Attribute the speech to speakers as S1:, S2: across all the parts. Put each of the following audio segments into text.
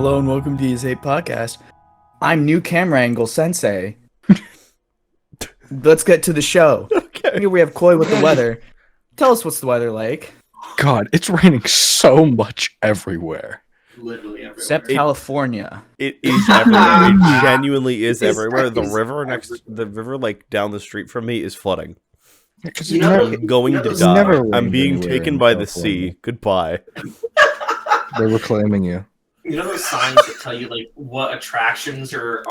S1: Hello and welcome to the Ape Podcast. I'm new camera angle sensei. Let's get to the show.
S2: Okay.
S1: Here we have Koi with the weather. Tell us what's the weather like.
S3: God, it's raining so much everywhere.
S4: Literally everywhere.
S1: Except California.
S2: It is everywhere. It genuinely is everywhere. The river like down the street from me is flooding.
S4: You know,
S2: I'm going to
S3: it's never
S2: die.
S3: rained
S2: I'm being
S3: anywhere
S2: taken
S3: in
S2: by the
S3: California.
S2: sea. Goodbye.
S3: They were claiming you.
S4: You know those signs that tell you like what attractions are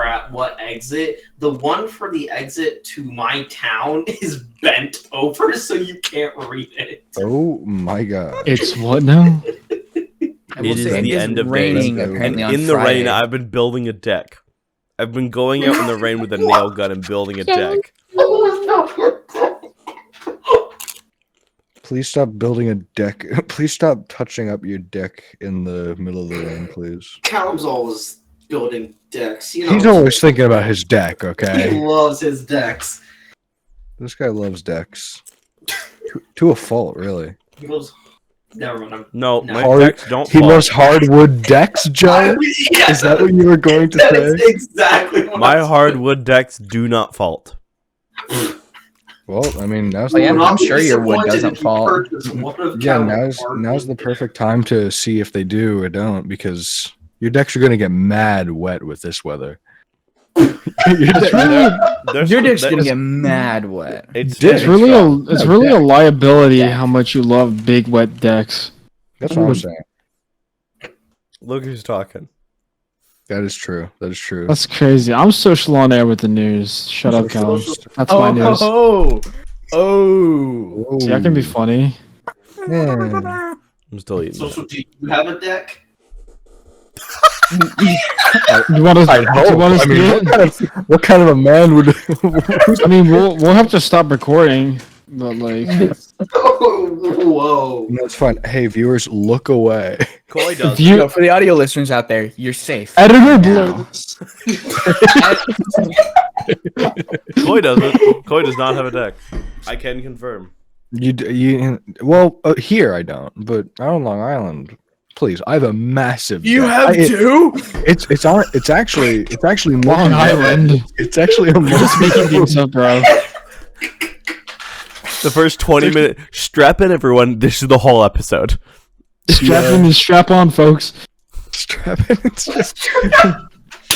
S4: at what exit? The one for the exit to my town is bent over, so you can't read it.
S3: Oh my god.
S5: It's what now?
S1: I will
S2: It is
S1: say
S2: the end of
S1: raining
S3: days.
S1: apparently
S2: And
S1: on
S2: in the
S1: Friday.
S2: rain, I've been building a deck. I've been going out in the rain with a nail gun and building a deck.
S3: Please stop building a deck. Please stop touching up your deck in the middle of the rain, please.
S4: Callum's always building decks. You know,
S3: He's always thinking about his deck,
S4: he
S3: okay?
S4: loves his decks.
S3: This guy loves decks. To a fault, really.
S4: He loves. Never mind.
S2: No,
S4: No.
S2: my
S3: Hard-
S2: decks don't
S3: He
S2: fall.
S3: loves hardwood decks, Joe? Is that what you were going to
S4: That
S3: say?
S4: is exactly what
S2: My
S4: I'm
S2: hardwood decks do not fault.
S3: Well, I mean, now's
S1: Well, yeah,
S3: the
S1: I'm sure your wood
S4: disappointed
S1: doesn't
S4: if you
S1: fall.
S4: purchased one of
S3: Yeah,
S4: Callum's
S3: now's the
S4: hardwood
S3: perfect time to see if they do or don't, because your decks are gonna get mad wet with this weather.
S2: There's
S1: Your
S2: some-
S1: dick's gonna
S2: there's-
S1: get mad wet.
S2: It's
S3: Dick.
S5: It's really a
S3: No, deck.
S5: liability
S1: Deck.
S5: how much you love big wet decks.
S3: That's what I'm saying.
S2: Look who's talking.
S3: That is true. That is true.
S5: That's crazy. I'm social on air with the news. Shut up, Callum. That's my news.
S1: Oh.
S5: See, I can be funny.
S3: Yeah.
S2: I'm still eating.
S4: Social, do you have a deck?
S5: You want to?
S3: I
S5: You want
S3: hope.
S5: to
S3: I mean,
S5: see it?
S3: what kind of a man would?
S5: I mean, we'll have to stop recording, but like,
S4: Whoa.
S3: No, it's fine. Hey, viewers, look away.
S2: Koi does.
S5: if you
S1: So for the audio listeners out there, you're safe.
S5: editor
S1: Now.
S5: blur.
S2: Koi doesn't. Koi does not have a deck. I can confirm.
S3: Well, here I don't, but out on Long Island, please, I have a massive.
S1: You
S3: deck.
S1: have two?
S3: It's actually
S5: Long Island.
S3: It's actually a
S5: Just making things up, bro.
S2: The first 20 minutes. Strap in, everyone. This is the whole episode.
S5: Strap in and strap on, folks.
S3: strap in. It's just.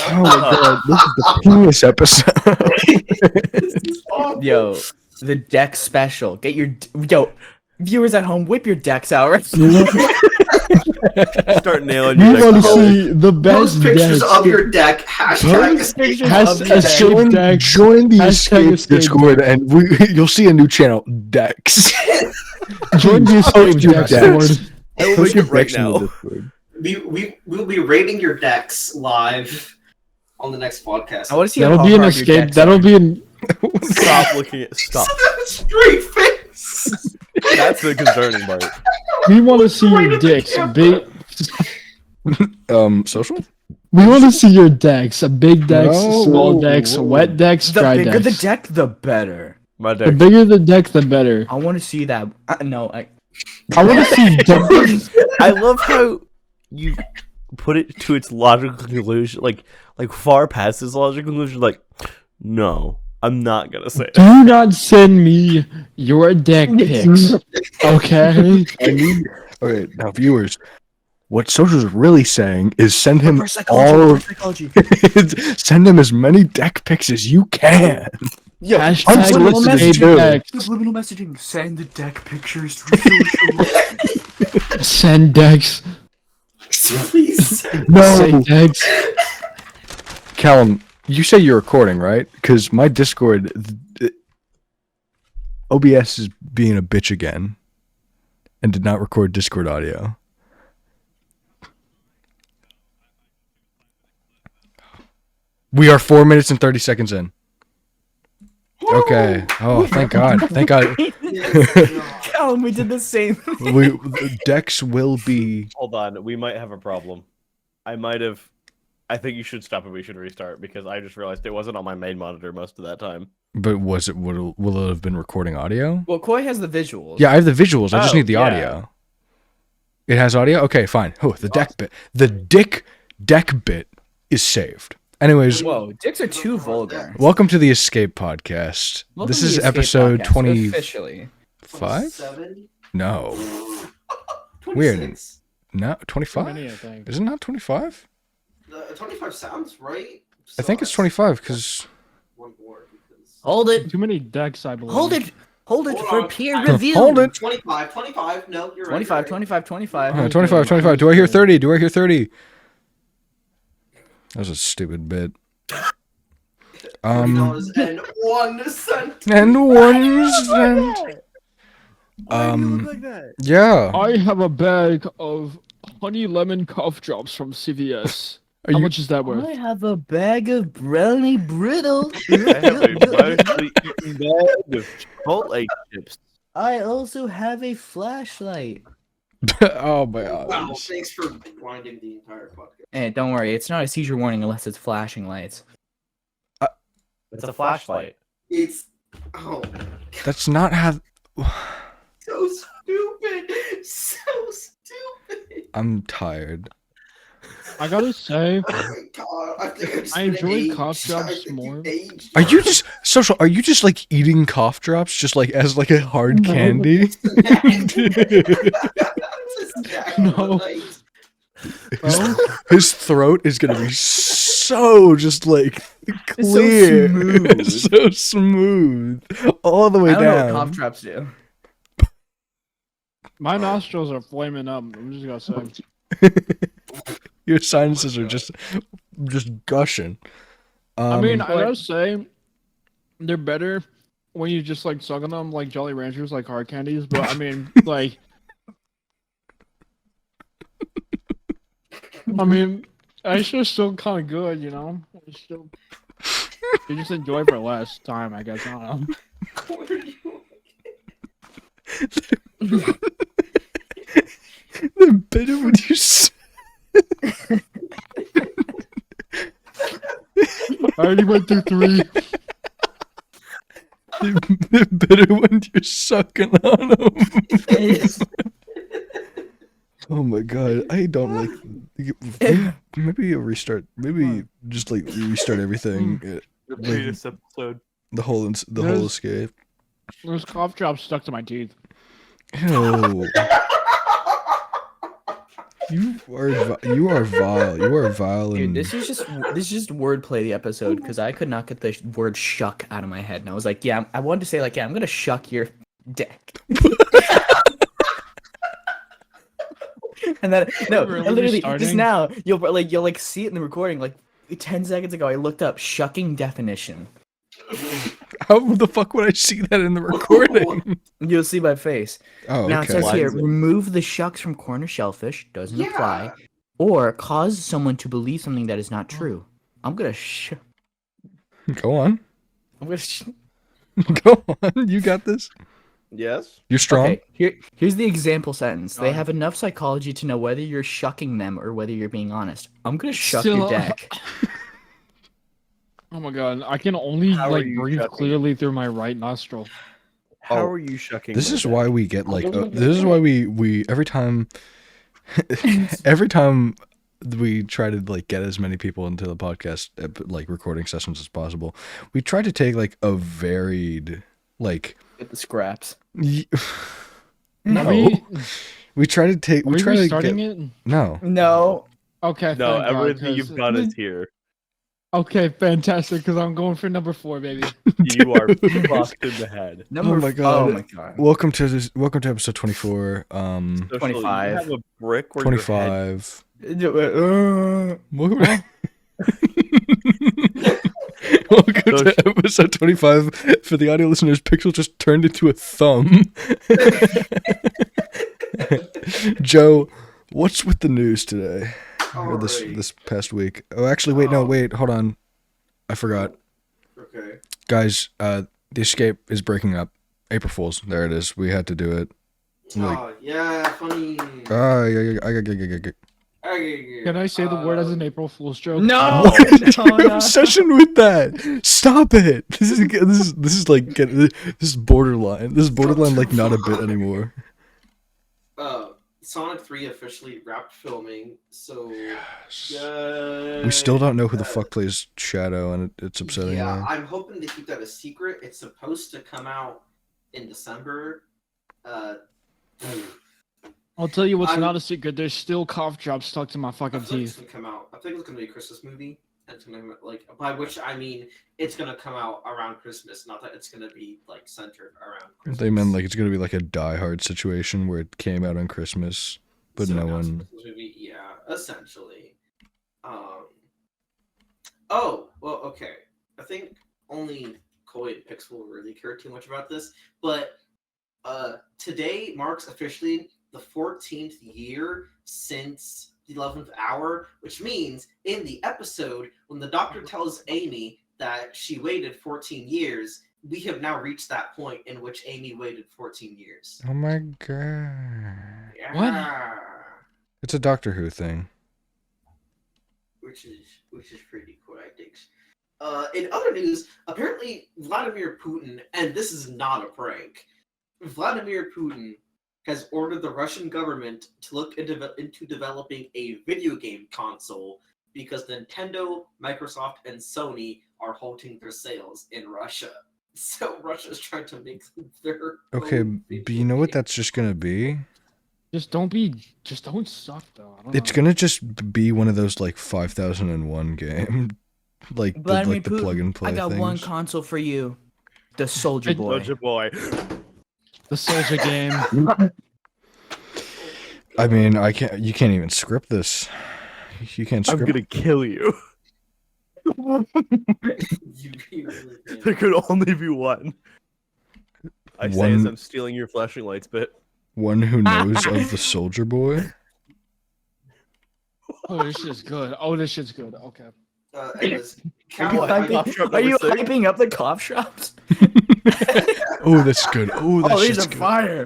S3: Oh my god, this is the penis episode.
S1: Yo, the deck special. Get your viewers at home, whip your decks out right
S2: Start nailing
S5: You
S2: your
S5: want to
S2: deck.
S5: see the
S4: Post
S5: best
S4: pictures
S5: decks.
S4: of your deck. Hashtag
S1: Pictures
S5: Has-
S1: of the
S5: has
S1: deck.
S5: shown-
S3: Join the
S5: Hashtag
S3: escape
S5: escape.
S3: Discord, and you'll see a new channel, Dex.
S5: Join the escape
S3: your
S5: decks,
S3: decks.
S5: Lord.
S2: I will make it right now.
S4: we'll be rating your decks live on the next podcast.
S1: I want to see
S5: That'll
S1: how
S5: be an
S1: hard your
S5: escape.
S1: decks
S5: That'll
S1: are.
S5: be an.
S2: Stop looking at. Stop.
S4: Straight face.
S2: That's the concerning part.
S5: We want to see your dicks. Big.
S3: Social?
S5: We want to see your decks. Big decks,
S3: No.
S5: small decks, wet decks,
S1: The
S5: dry
S1: bigger
S5: decks.
S1: the deck, the better.
S2: My
S5: The
S2: deck.
S5: bigger the deck, the better.
S1: I want to see that. No, I
S5: I want to see.
S2: I love how you put it to its logical conclusion, like far past its logical conclusion. Like, no, I'm not gonna say it.
S5: Do not send me your deck pics. Okay.
S3: Okay, now viewers, what Social's really saying is send him
S1: reverse psychology,
S3: all
S1: reverse psychology.
S3: send him as many deck pics as you can.
S1: Yo,
S5: Hashtag
S3: Unsolicited
S5: escape
S3: too.
S5: decks.
S1: subliminal messaging. Send the deck pictures.
S5: Send decks.
S4: Please.
S5: Say
S3: No,
S5: decks.
S3: Callum, you say you're recording, right? Because my Discord, OBS is being a bitch again, and did not record Discord audio. We are 4 minutes and 30 seconds in. Okay. Oh, thank God. Thank God.
S1: Callum, we did the same.
S3: Dex will be.
S2: Hold on, we might have a problem. I think you should stop and we should restart because I just realized it wasn't on my main monitor most of that time.
S3: But will it have been recording audio?
S1: Well, Koi has the visuals.
S3: Yeah, I have the visuals. I just
S2: Oh,
S3: need the
S2: yeah.
S3: audio. It has audio? Okay, fine. Oh, the deck bit. The dick deck bit is saved. Anyways,
S1: Whoa, dicks are too vulgar.
S3: welcome to the Escape Podcast.
S1: Welcome
S3: This
S1: to
S3: is
S1: the Escape
S3: episode
S1: Podcast,
S3: 25?
S1: officially.
S4: 27?
S3: No.
S4: 26.
S3: Weird. No,
S5: Too
S3: 25?
S5: many, I think.
S3: Is it not 25?
S4: 25 sounds right.
S3: I think it's 25 because...
S4: One more because...
S1: Hold it.
S5: Too many decks, I believe.
S1: Hold it. Hold it
S4: Hold
S1: for
S4: on.
S1: peer
S4: Hold
S1: review.
S3: Hold it.
S4: 25. No, you're right.
S1: 25,
S4: you're right.
S1: 25, 25.
S3: 25, 25. Do I hear 30? Do I hear 30? That was a stupid bit.
S4: $30.01.
S3: And 1 cent. Yeah.
S5: I have a bag of honey lemon cough drops from CVS.
S3: Are
S5: How
S3: you-
S5: much is that worth?
S1: I have a bag of brownie brittle.
S2: I have a mostly eaten bag of Chipotle chips.
S1: I also have a flashlight.
S3: Oh my
S4: Wow,
S3: gosh.
S4: thanks for winding the entire podcast.
S1: And don't worry, it's not a seizure warning unless it's flashing lights.
S2: It's a flashlight.
S4: It's... Oh,
S3: That's not how...
S4: so stupid. So stupid.
S3: I'm tired.
S5: I gotta say,
S4: Oh my god, I think
S5: I enjoy cough drops more.
S3: Are you just... Social, are you just like eating cough drops just like as like a hard
S5: No.
S3: candy?
S5: No.
S3: His, his throat is gonna be so just like
S1: It's so
S3: clear.
S1: smooth.
S3: It's so smooth. All the way
S1: I don't know what
S3: down.
S1: cough drops do.
S5: My nostrils are flaming up. I'm just gonna say.
S3: Your sinuses are just gushing.
S5: I mean,
S3: Um,
S5: I gotta say, they're better when you just like suck on them like Jolly Ranchers, like hard candies. But I mean, like, it's just still kind of good, you know. It's still, you just enjoy for less time, I guess. I don't know.
S3: the better when you
S5: I already went through 3.
S3: the better when you're sucking on them. Oh my god, I don't like. Maybe a restart. Maybe just like restart everything.
S2: The previous episode.
S3: The whole
S5: There's-
S3: escape.
S5: There's cough drops stuck to my teeth.
S3: Ew. You are vile. You are vile.
S1: Dude,
S3: And
S1: this is just wordplay the episode because I could not get the word shuck out of my head, and I was like, yeah, I wanted to say like, yeah, I'm gonna shuck your dick. And then no,
S5: Really
S1: literally just
S5: restarting?
S1: now you'll see it in the recording. Like 10 seconds ago, I looked up shucking definition.
S3: how the fuck would I see that in the recording?
S1: You'll see my face.
S3: Oh,
S1: Now it
S3: okay.
S1: says here,
S2: Lines it.
S1: remove the shucks from corner shellfish, doesn't apply, or cause someone to believe something that is not true. I'm gonna
S3: Go on.
S1: I'm gonna
S3: Go on. You got this.
S2: Yes.
S3: You're strong.
S1: Okay, here's the example sentence. They have enough psychology to know whether you're shucking them or whether you're being honest. I'm gonna shuck your
S5: Still-
S1: deck.
S5: Oh my god, I can only
S2: How are
S5: like
S2: you
S5: breathe
S2: shucking?
S5: clearly through my right nostril.
S2: How
S3: Oh,
S2: are you shucking?
S3: This
S2: my
S3: is
S2: dick?
S3: why we get like. This is why we every time we try to like get as many people into the podcast like recording sessions as possible. We try to take like a varied like.
S1: Get the scraps.
S3: y-
S5: Are
S3: No,
S5: we,
S3: we try to take.
S5: are
S3: We
S5: we
S3: try to
S5: restarting
S3: get.
S5: it?
S3: No.
S1: No.
S5: Okay.
S2: No,
S5: thank God,
S2: everything
S5: 'cause-
S2: you've got is here.
S5: Okay, fantastic. Because I'm going for number 4, baby.
S2: You are fucked in the head.
S1: Number
S3: my
S1: f-
S3: God.
S1: Oh my god.
S3: Welcome to this. Welcome to episode 24.
S2: Social, you
S1: 25.
S2: have a brick where your head
S3: 25.
S1: Uh,
S3: Welcome Welcome to episode 25. For the audio listeners, Pixel just turned into a thumb. Joe, what's with the news today? Or
S4: Alright.
S3: this past week? Oh, actually, wait, hold on. I forgot.
S4: Okay.
S3: Guys, the escape is breaking up. April Fools. There it is. We had to do it. Like-
S4: Oh, yeah, funny.
S3: Yeah.
S5: Can I say the word as an April Fool's joke?
S1: No.
S3: What?
S1: No, no.
S3: Obsession with that. Stop it. This is borderline. This is borderline like not a bit anymore.
S4: Sonic 3 officially wrapped filming, so
S3: We still don't know who the fuck plays Shadow, and it's upsetting
S4: yeah,
S3: me.
S4: I'm hoping to keep that a secret. It's supposed to come out in December.
S5: I'll tell you what's
S4: I'm-
S5: not a secret. There's still cough drops stuck to my
S4: I
S5: fucking
S4: feel like it's
S5: teeth.
S4: gonna come out. I think it's gonna be a Christmas movie. And it's gonna like by which I mean it's gonna come out around Christmas, not that it's gonna be like centered around Christmas.
S3: They meant like it's gonna be like a Die Hard situation where it came out on Christmas, but
S4: So
S3: no
S4: now it's a
S3: one.
S4: Christmas movie, yeah, essentially. Oh well, okay. I think only Koi and Pix will really care too much about this, but today marks officially the 14th year since the 11th hour, which means in the episode when the doctor tells Amy that she waited 14 years, we have now reached that point in which Amy waited 14 years.
S3: Oh my god!
S4: Yeah.
S3: It's a Doctor Who thing.
S4: Which is pretty cool, I think. In other news, apparently Vladimir Putin, and this is not a prank, Vladimir Putin has ordered the Russian government to look into developing a video game console because Nintendo, Microsoft, and Sony are halting their sales in Russia. So Russia's trying to make their
S3: Okay,
S4: own
S3: but
S4: video
S3: you know what
S4: game.
S3: that's just gonna be?
S5: Just don't suck though. I don't
S3: It's
S5: know.
S3: gonna just be one of those like 5001 game, like
S1: Vladimir
S3: the
S1: Putin,
S3: plug and play
S1: I got
S3: things.
S1: one console for you. The Soldier Boy.
S2: Soldier boy.
S5: The Soldier game.
S3: I mean, I can't. You can't even script this. You can't
S2: I'm
S3: script.
S2: gonna kill you.
S4: You really can.
S2: There could only be one. I say as
S3: One-
S2: I'm stealing your flashing lights, but
S3: One who knows of the Soldier Boy.
S5: Oh, this shit's good. Okay.
S4: Anyways,
S1: Are you,
S4: Cal,
S1: hyping, are you hyping up the cough shops?
S3: Oh, that's good. Oh, that
S1: Oh, these
S3: shit's
S1: are
S3: good.
S1: fire.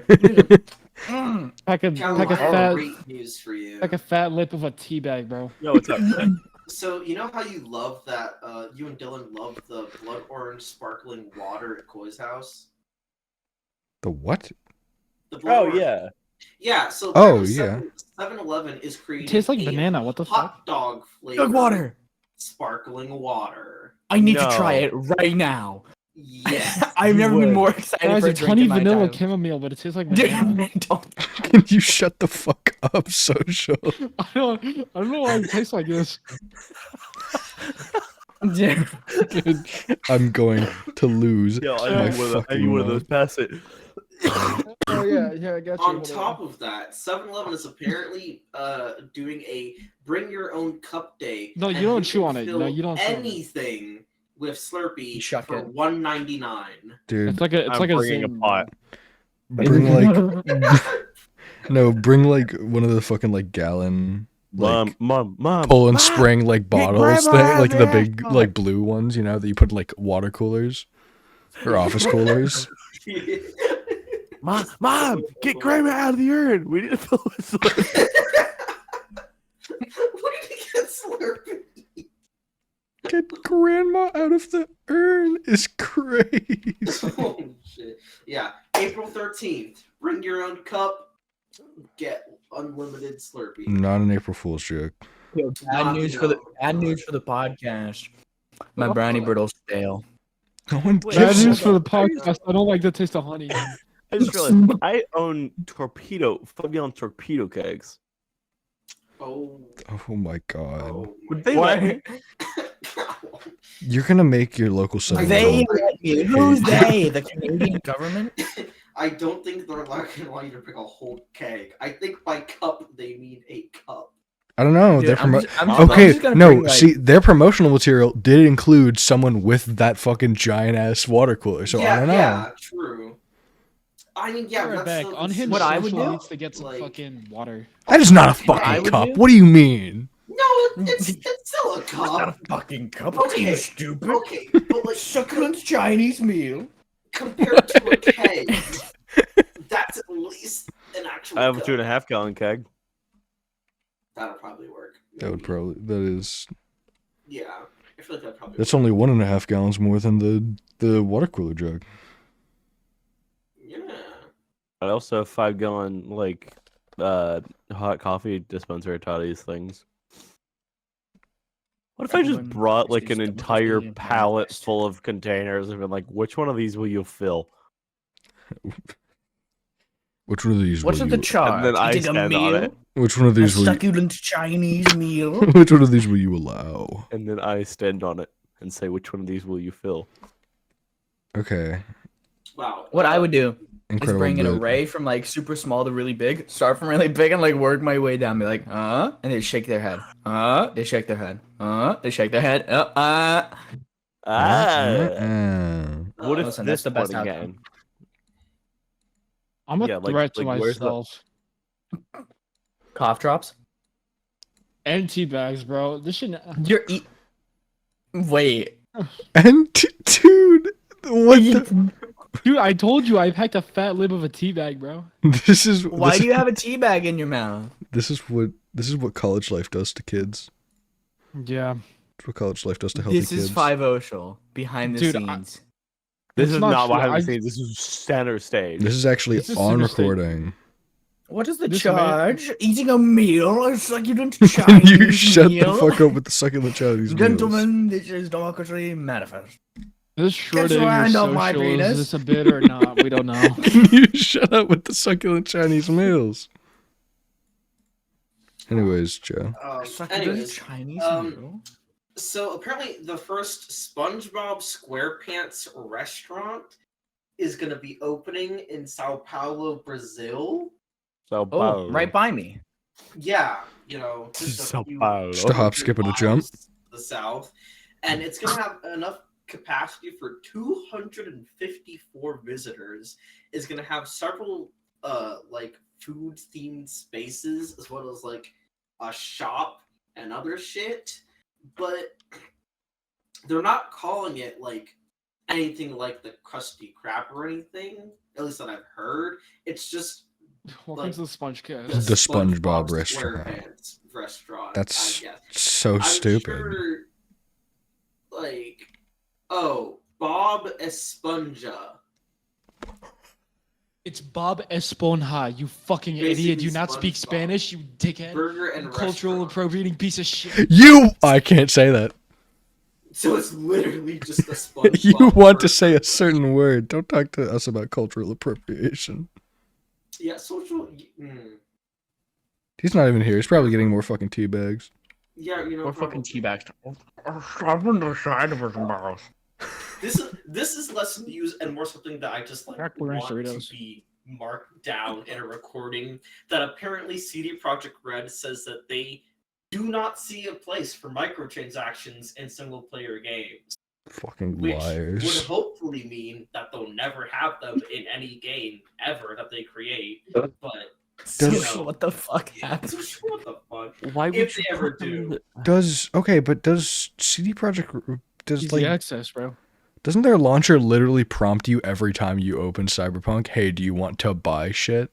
S1: Mm.
S5: Pack a
S4: Cal,
S5: pack
S4: I
S5: a
S4: have
S5: fat
S4: great news for you.
S5: pack a fat lip of a tea bag, bro.
S2: yo, what's up?
S4: So you know how you love that? You and Dylan love the blood orange sparkling water at Koi's house.
S3: The what?
S4: The blood
S2: Oh
S4: orange.
S2: yeah.
S4: Yeah. So
S3: Oh,
S4: apparently
S3: yeah.
S4: 7-Eleven is
S5: It
S4: creating
S5: tastes like
S4: a
S5: banana. What the fuck?
S4: hot dog flavor
S1: Jug water.
S4: sparkling water.
S1: I need to try
S2: No.
S1: it right now.
S4: Yes.
S1: I've
S2: You
S1: never been
S2: would.
S1: more excited
S5: Guys,
S1: for a
S5: it's
S1: drink
S5: honey
S1: in my
S5: vanilla
S1: time.
S5: chamomile, but it tastes like banana.
S1: Don't.
S3: Can you shut the fuck up, social?
S5: I don't know why it tastes like this.
S1: Dude.
S5: Dude.
S3: I'm going to lose.
S2: Yo, I
S3: my
S2: need one of those. I
S3: fucking
S2: need one of those.
S3: mind.
S2: Pass it.
S5: Oh yeah, I got you.
S4: On top of that, 7-Eleven is apparently doing a bring your own cup day.
S5: No, you
S4: and
S5: don't
S4: can
S5: chew on it.
S4: fill
S5: No, you don't chew on it.
S4: anything with Slurpee
S1: Shuck
S4: for
S1: it.
S4: $1.99.
S3: Dude,
S5: It's like a
S2: I'm bringing a
S5: Zing.
S2: pot.
S3: bring like no, bring like one of the fucking like gallon like
S2: Mom.
S3: Poland Spring like bottles thing,
S1: grandma,
S3: like the
S1: yeah.
S3: big like blue ones, you know, that you put in like water coolers or office coolers.
S2: Mom, get grandma out of the urn. We need to fill this.
S4: What did he get Slurpee?
S3: Get grandma out of the urn is crazy.
S4: Oh shit! Yeah, April 13th. Bring your own cup. Get unlimited Slurpee.
S3: Not an April Fool's joke.
S1: Yo, bad news for the podcast. My brownie brittle's stale.
S3: No one
S2: Wait,
S5: Bad
S3: gives
S5: news
S3: a
S5: for the podcast. I don't like the taste of honey.
S2: I just realized I own 5-gallon torpedo kegs.
S4: Oh.
S3: Oh my god.
S4: Oh
S2: Would
S4: my
S2: they let me?
S3: You're gonna make your local
S4: They
S3: 7-Eleven.
S1: let me. Who's they? The Canadian government?
S4: I don't think they're not gonna allow you to pick a whole keg. I think by cup they mean a cup.
S3: I don't know.
S1: Dude,
S3: They're
S1: I'm
S3: promo-
S1: just- I'm
S3: Okay,
S1: just gonna
S3: no,
S1: bring, like-
S3: see, their promotional material did include someone with that fucking giant ass water cooler, so
S4: yeah,
S3: I don't know.
S4: Yeah, true. I mean, yeah,
S5: Right
S4: that's
S5: back.
S4: still
S5: Unhinged
S1: What I would
S5: Social
S1: do?
S5: needs to get some
S4: Like-
S5: fucking water.
S3: That is not a
S1: What I
S3: fucking
S1: would
S3: cup.
S1: do?
S3: What do you mean?
S4: No, it's still a cup.
S1: fucking cup.
S4: Okay.
S1: stupid.
S4: Okay, but like
S1: Succulent's Chinese meal.
S4: compared to a keg, that's at least an actual.
S2: I have a
S4: cup.
S2: 2.5-gallon keg.
S4: That'll probably work.
S3: That would
S4: maybe.
S3: probably, that is,
S4: Yeah, I feel like that probably.
S3: that's
S4: work.
S3: only 1.5 gallons more than the water cooler jug.
S4: Yeah.
S2: I also have 5-gallon like hot coffee dispenser to these things. What if I just
S1: Everyone
S2: brought like
S1: just
S2: an
S1: double
S2: entire
S1: tasted
S2: pallet
S1: breakfast.
S2: full of containers and been like, which one of these will you fill?
S3: Which one of these
S1: What's
S3: will
S1: the
S3: you?
S1: charge?
S2: And then I
S1: Eating a
S2: stand on it.
S1: meal?
S3: Which one of
S1: A
S3: these will you?
S1: succulent Chinese meal?
S3: Which one of these will you allow?
S2: And then I stand on it and say, which one of these will you fill?
S3: Okay,
S4: Wow.
S1: What I would do is
S3: incredible.
S1: bring an
S3: bit.
S1: array from like super small to really big, start from really big and like work my way down. Be like, and they shake their head. They shake their head. They shake their head.
S2: What if
S1: Listen,
S2: this
S1: that's the best
S2: one
S1: outcome.
S2: again?
S5: I'm a
S2: Yeah, like-
S5: threat to
S2: like, where's the-
S5: myself.
S1: Cough drops.
S5: And tea bags, bro. This should.
S1: You're Wait.
S3: And dude, what the?
S5: Dude, I told you I packed a fat lip of a tea bag, bro.
S3: This is
S1: Why
S3: this
S1: do you
S3: is-
S1: have a tea bag in your mouth?
S3: This is what college life does to kids.
S5: Yeah.
S3: It's what college life does to healthy
S1: This
S3: kids.
S1: is 5 Show behind the
S5: Dude,
S1: scenes.
S2: This
S5: It's
S2: is
S5: not
S2: not
S5: true.
S2: behind
S5: I-
S2: the scenes. This is center stage.
S3: This is actually
S5: This is
S3: on
S5: center stage.
S3: recording.
S1: What is the
S5: This
S1: charge? Eating a meal or succulent Chinese
S3: You shut
S1: meal?
S3: the fuck up with the succulent Chinese meals.
S1: Gentlemen, this is democracy manifest.
S5: This
S1: Get your
S5: Schrodinger
S1: hand off my
S5: social, is
S1: penis.
S5: this a bit or not? We don't know.
S3: Can you shut up with the succulent Chinese meals? Anyways, Joe.
S1: Succulent
S4: Anyways,
S1: Chinese meal?
S4: so apparently the first SpongeBob SquarePants restaurant is going to be opening in Sao Paulo, Brazil.
S2: So
S1: Oh, right by me.
S4: Yeah, just a
S2: Sao
S4: few
S2: Paulo.
S3: Just a hop, skip, and a jump.
S4: miles to the south, and it's going to have enough capacity for 254 visitors. It's going to have several like food themed spaces as well as like a shop and other shit, but they're not calling it like anything like the Krusty Krab or anything, at least that I've heard. It's just
S5: Welcome to the Sponge Cast.
S3: The SpongeBob restaurant.
S4: SquarePants restaurant.
S3: That's
S4: I guess.
S3: so
S4: I'm
S3: stupid.
S4: sure, like, oh, Bob Esponja.
S5: It's Bob Esponja, you fucking idiot.
S4: Basically
S5: Do you not speak
S4: SpongeBob.
S5: Spanish, you dickhead?
S4: Burger and
S5: Cultural
S4: restaurant.
S5: appropriating piece of shit.
S3: I can't say that.
S4: So it's literally just a SpongeBob.
S3: You want to
S4: burger.
S3: say a certain word. Don't talk to us about cultural appropriation.
S4: Yeah, social.
S3: He's not even here. He's probably getting more fucking tea bags.
S4: Yeah,
S1: Or fucking
S4: probably.
S1: tea bags. Stop on the side of his mouth.
S4: This is less news and more something that I just like
S5: Crackle Ranch
S4: want
S5: Doritos.
S4: to be marked down in a recording. That apparently CD Projekt Red says that they do not see a place for microtransactions in single player games,
S3: Fucking
S4: which would
S3: liars.
S4: hopefully mean that they'll never have them in any game ever that they create. But
S3: Does-
S1: What the fuck
S4: yeah,
S1: happened?
S4: so what the fuck?
S2: Why would
S4: If
S2: you
S4: they ever
S2: put them in
S4: do.
S3: CD Projekt does
S5: Easy
S3: like
S5: access, bro.
S3: doesn't their launcher literally prompt you every time you open Cyberpunk? Hey, do you want to buy shit?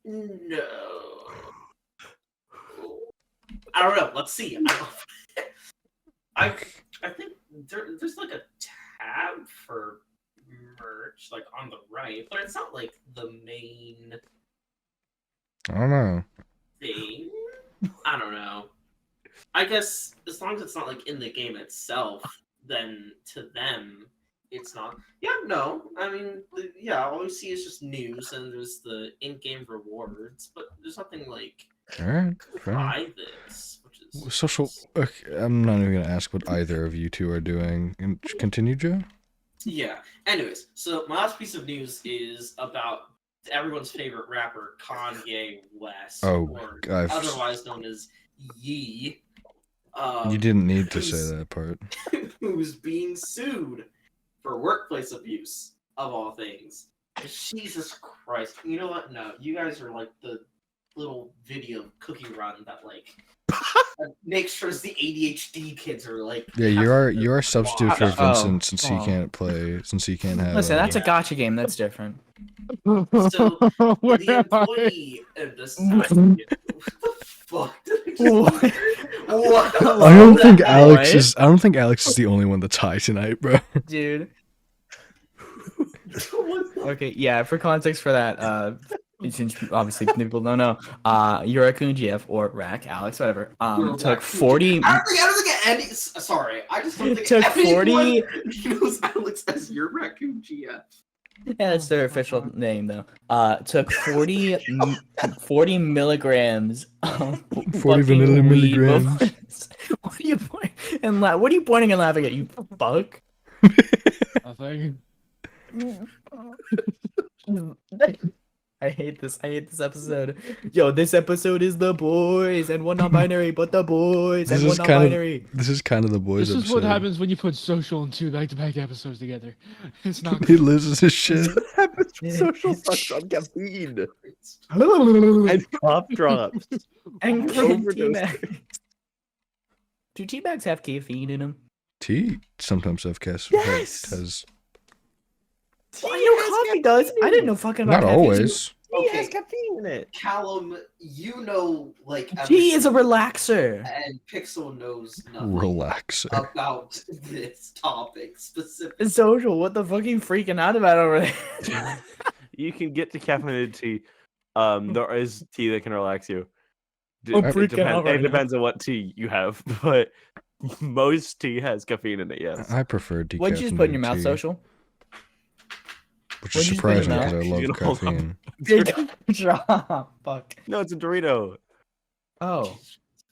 S4: No. I don't know. Let's see. I think there's like a tab for merch, like on the right, but it's not like the main
S3: I don't know.
S4: thing. I don't know. I guess as long as it's not like in the game itself, then to them it's not. Yeah, no. I mean, all we see is just news and there's the in-game rewards, but there's nothing like
S3: All right, fair.
S4: buy this, which is
S3: Social. Okay, I'm not even gonna ask what either of you two are doing. And continue, Joe.
S4: Yeah. Anyways, so my last piece of news is about everyone's favorite rapper, Kanye West,
S3: Oh,
S4: or
S3: I've-
S4: otherwise known as Yee.
S3: You didn't need to say that part.
S4: Who's being sued for workplace abuse, of all things. Jesus Christ. You know what? No, you guys are like the little video cookie run that like makes sure the ADHD kids are like.
S3: Yeah, you are a substitute for
S1: Oh,
S3: Vincent since he
S1: oh.
S3: can't play. Since he can't have.
S1: Listen, that's a gotcha game. That's different.
S4: So
S5: Where
S4: the
S5: am I?
S4: employee of this. What the fuck? Did I just
S1: What?
S4: What?
S3: I don't
S1: What
S3: think
S1: the
S3: Alex
S1: heck?
S3: is. I don't think Alex is the only one that's high tonight, bro.
S1: Dude. Okay, yeah. For context for that, since obviously people don't know, your raccoon GF or Rack Alex, whatever, took 40.
S4: I don't think any. Sorry, I just don't think
S1: Took
S4: anyone
S1: 40.
S4: knows Alex as your raccoon GF.
S1: Yeah, that's their official name though. Took 40 milligrams of
S3: 40
S1: fucking
S3: vanilla
S1: weed
S3: milligrams.
S1: before- What are you pointing and what are you pointing and laughing at? You fuck.
S5: I think.
S1: I hate this. I hate this episode. Yo, this episode is the boys and one non-binary, but the boys
S3: This
S1: and one
S3: is kind of
S1: non-binary.
S3: this is kind of the boys
S5: This is
S3: episode.
S5: what happens when you put social and 2 back-to-back episodes together. It's not
S3: He
S5: good.
S3: loses his shit.
S2: What happens when social sucks on caffeine
S1: and
S2: and cough drops? Overdose.
S1: tea-bags. Do tea bags have caffeine in them?
S3: Tea sometimes have gas.
S2: Yes!
S3: Has
S1: Well, I know coffee does. I didn't know fucking about
S3: not
S1: caffeine.
S3: always.
S2: Tea has
S4: Okay.
S2: caffeine in it.
S4: Callum, you know, like
S1: Tea is a
S4: everything,
S1: relaxer.
S4: and Pixel knows nothing
S3: Relax.
S4: about this topic specifically.
S1: It's social. What the fuck are you freaking out about over there?
S2: You can get decaffeinated tea. There is tea that can relax you.
S1: I'm
S2: It
S1: freaking out right
S2: it depends on what tea you have, but most tea has caffeine in it. Yes.
S3: I prefer decaffeinated
S1: What'd you just put in your mouth,
S3: tea,
S1: social?
S3: which is
S1: what'd you just put in
S3: surprising
S1: your
S3: because I
S2: mouth?
S3: love
S2: You know, hold on.
S3: caffeine.
S1: Fuck.
S2: No, it's a Dorito.
S1: Oh.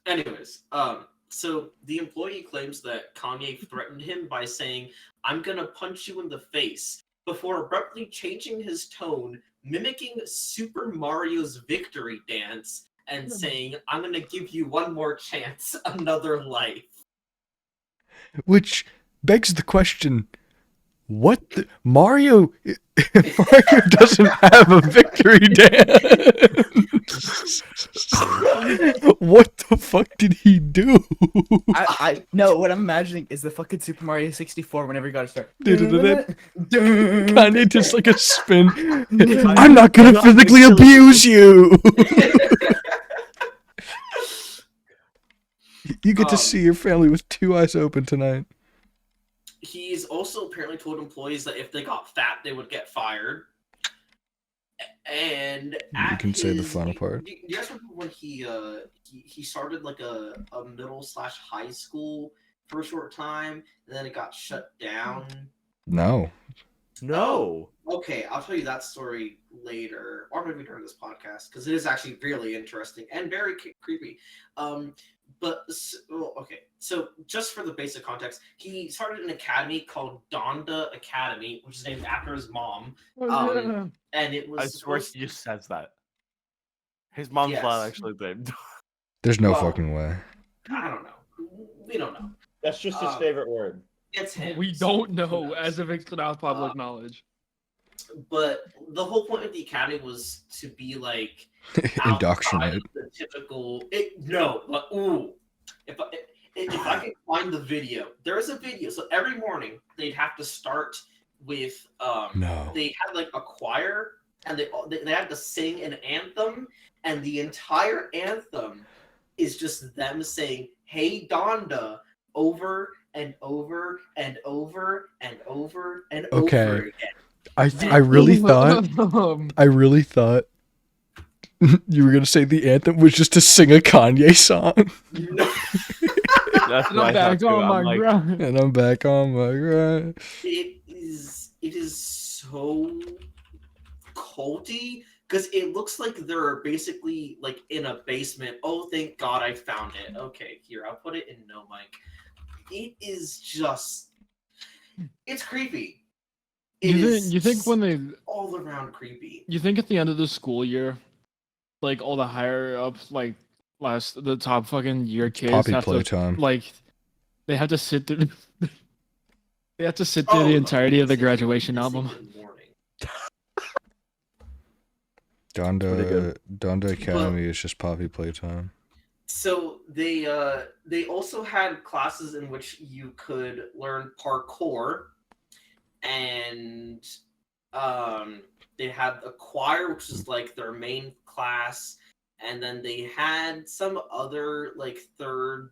S4: Anyways, so the employee claims that Kanye threatened him by saying, "I'm gonna punch you in the face," before abruptly changing his tone, mimicking Super Mario's victory dance, and saying, "I'm gonna give you one more chance, another life."
S3: Which begs the question: what Mario? Mario doesn't have a victory dance. What the fuck did he do?
S1: I no, what I'm imagining is the fucking Super Mario 64 whenever you gotta start.
S3: Kanye just like a spin. I'm not gonna physically abuse you. You get to see your family with 2 eyes open tonight.
S4: He's also apparently told employees that if they got fat, they would get fired. And
S3: You can say the final part.
S4: Do you guys remember when he started like a middle/high school for a short time, and then it got shut down?
S3: No.
S2: No.
S4: Okay, I'll tell you that story later, or maybe during this podcast, because it is actually really interesting and very creepy. Okay, so just for the basic context, he started an academy called Donda Academy, which is named after his mom, and it was
S2: I swear he just says that. His mom's
S4: Yes.
S2: not actually named.
S3: There's no
S4: Well-
S3: fucking way.
S4: I don't know. We don't know.
S2: That's just
S4: his
S2: favorite word.
S4: It's him.
S5: We don't know, as if it's now public knowledge.
S4: But the whole point of the academy was to be like outside
S3: Indoctrinate.
S4: of the typical. If I can find the video, there is a video. So every morning they'd have to start with
S3: No.
S4: they had like a choir, and they had to sing an anthem, and the entire anthem is just them saying "Hey Donda" over and over and over and over and
S3: Okay.
S4: over again.
S3: I really thought you were gonna say the anthem was just to sing a Kanye song.
S4: No,
S2: That's
S5: And
S2: what I
S5: I'm back
S2: thought too.
S5: on
S2: I'm
S5: my
S2: like,
S5: grind.
S3: And I'm back on my grind.
S4: it is so culty because it looks like they're basically like in a basement. Oh, thank God I found it. Okay, here I'll put it in no mic. It is just, it's creepy.
S5: You think when they
S4: all around creepy.
S5: You think at the end of the school year, like all the higher ups, like the top fucking year kids
S3: Poppy
S5: have to
S3: playtime.
S5: like they have to sit through they have to sit through the entirety of the graduation album.
S3: Donda Academy is just Poppy playtime.
S4: So they also had classes in which you could learn parkour, and they had a choir, which is like their main class, and then they had some other like third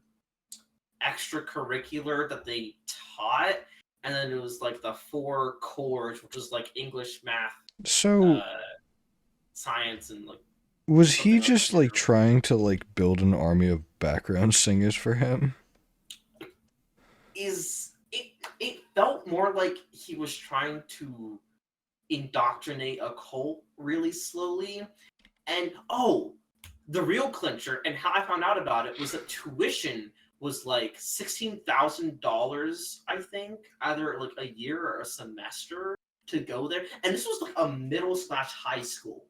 S4: extracurricular that they taught, and then it was like the 4 cores, which was like English, math,
S3: So
S4: science, and like
S3: was he
S4: something else.
S3: just like trying to like build an army of background singers for him?
S4: It felt more like he was trying to indoctrinate a cult really slowly. And the real clincher, and how I found out about it, was that tuition was like $16,000, I think, either like a year or a semester to go there. And this was like a middle/high school,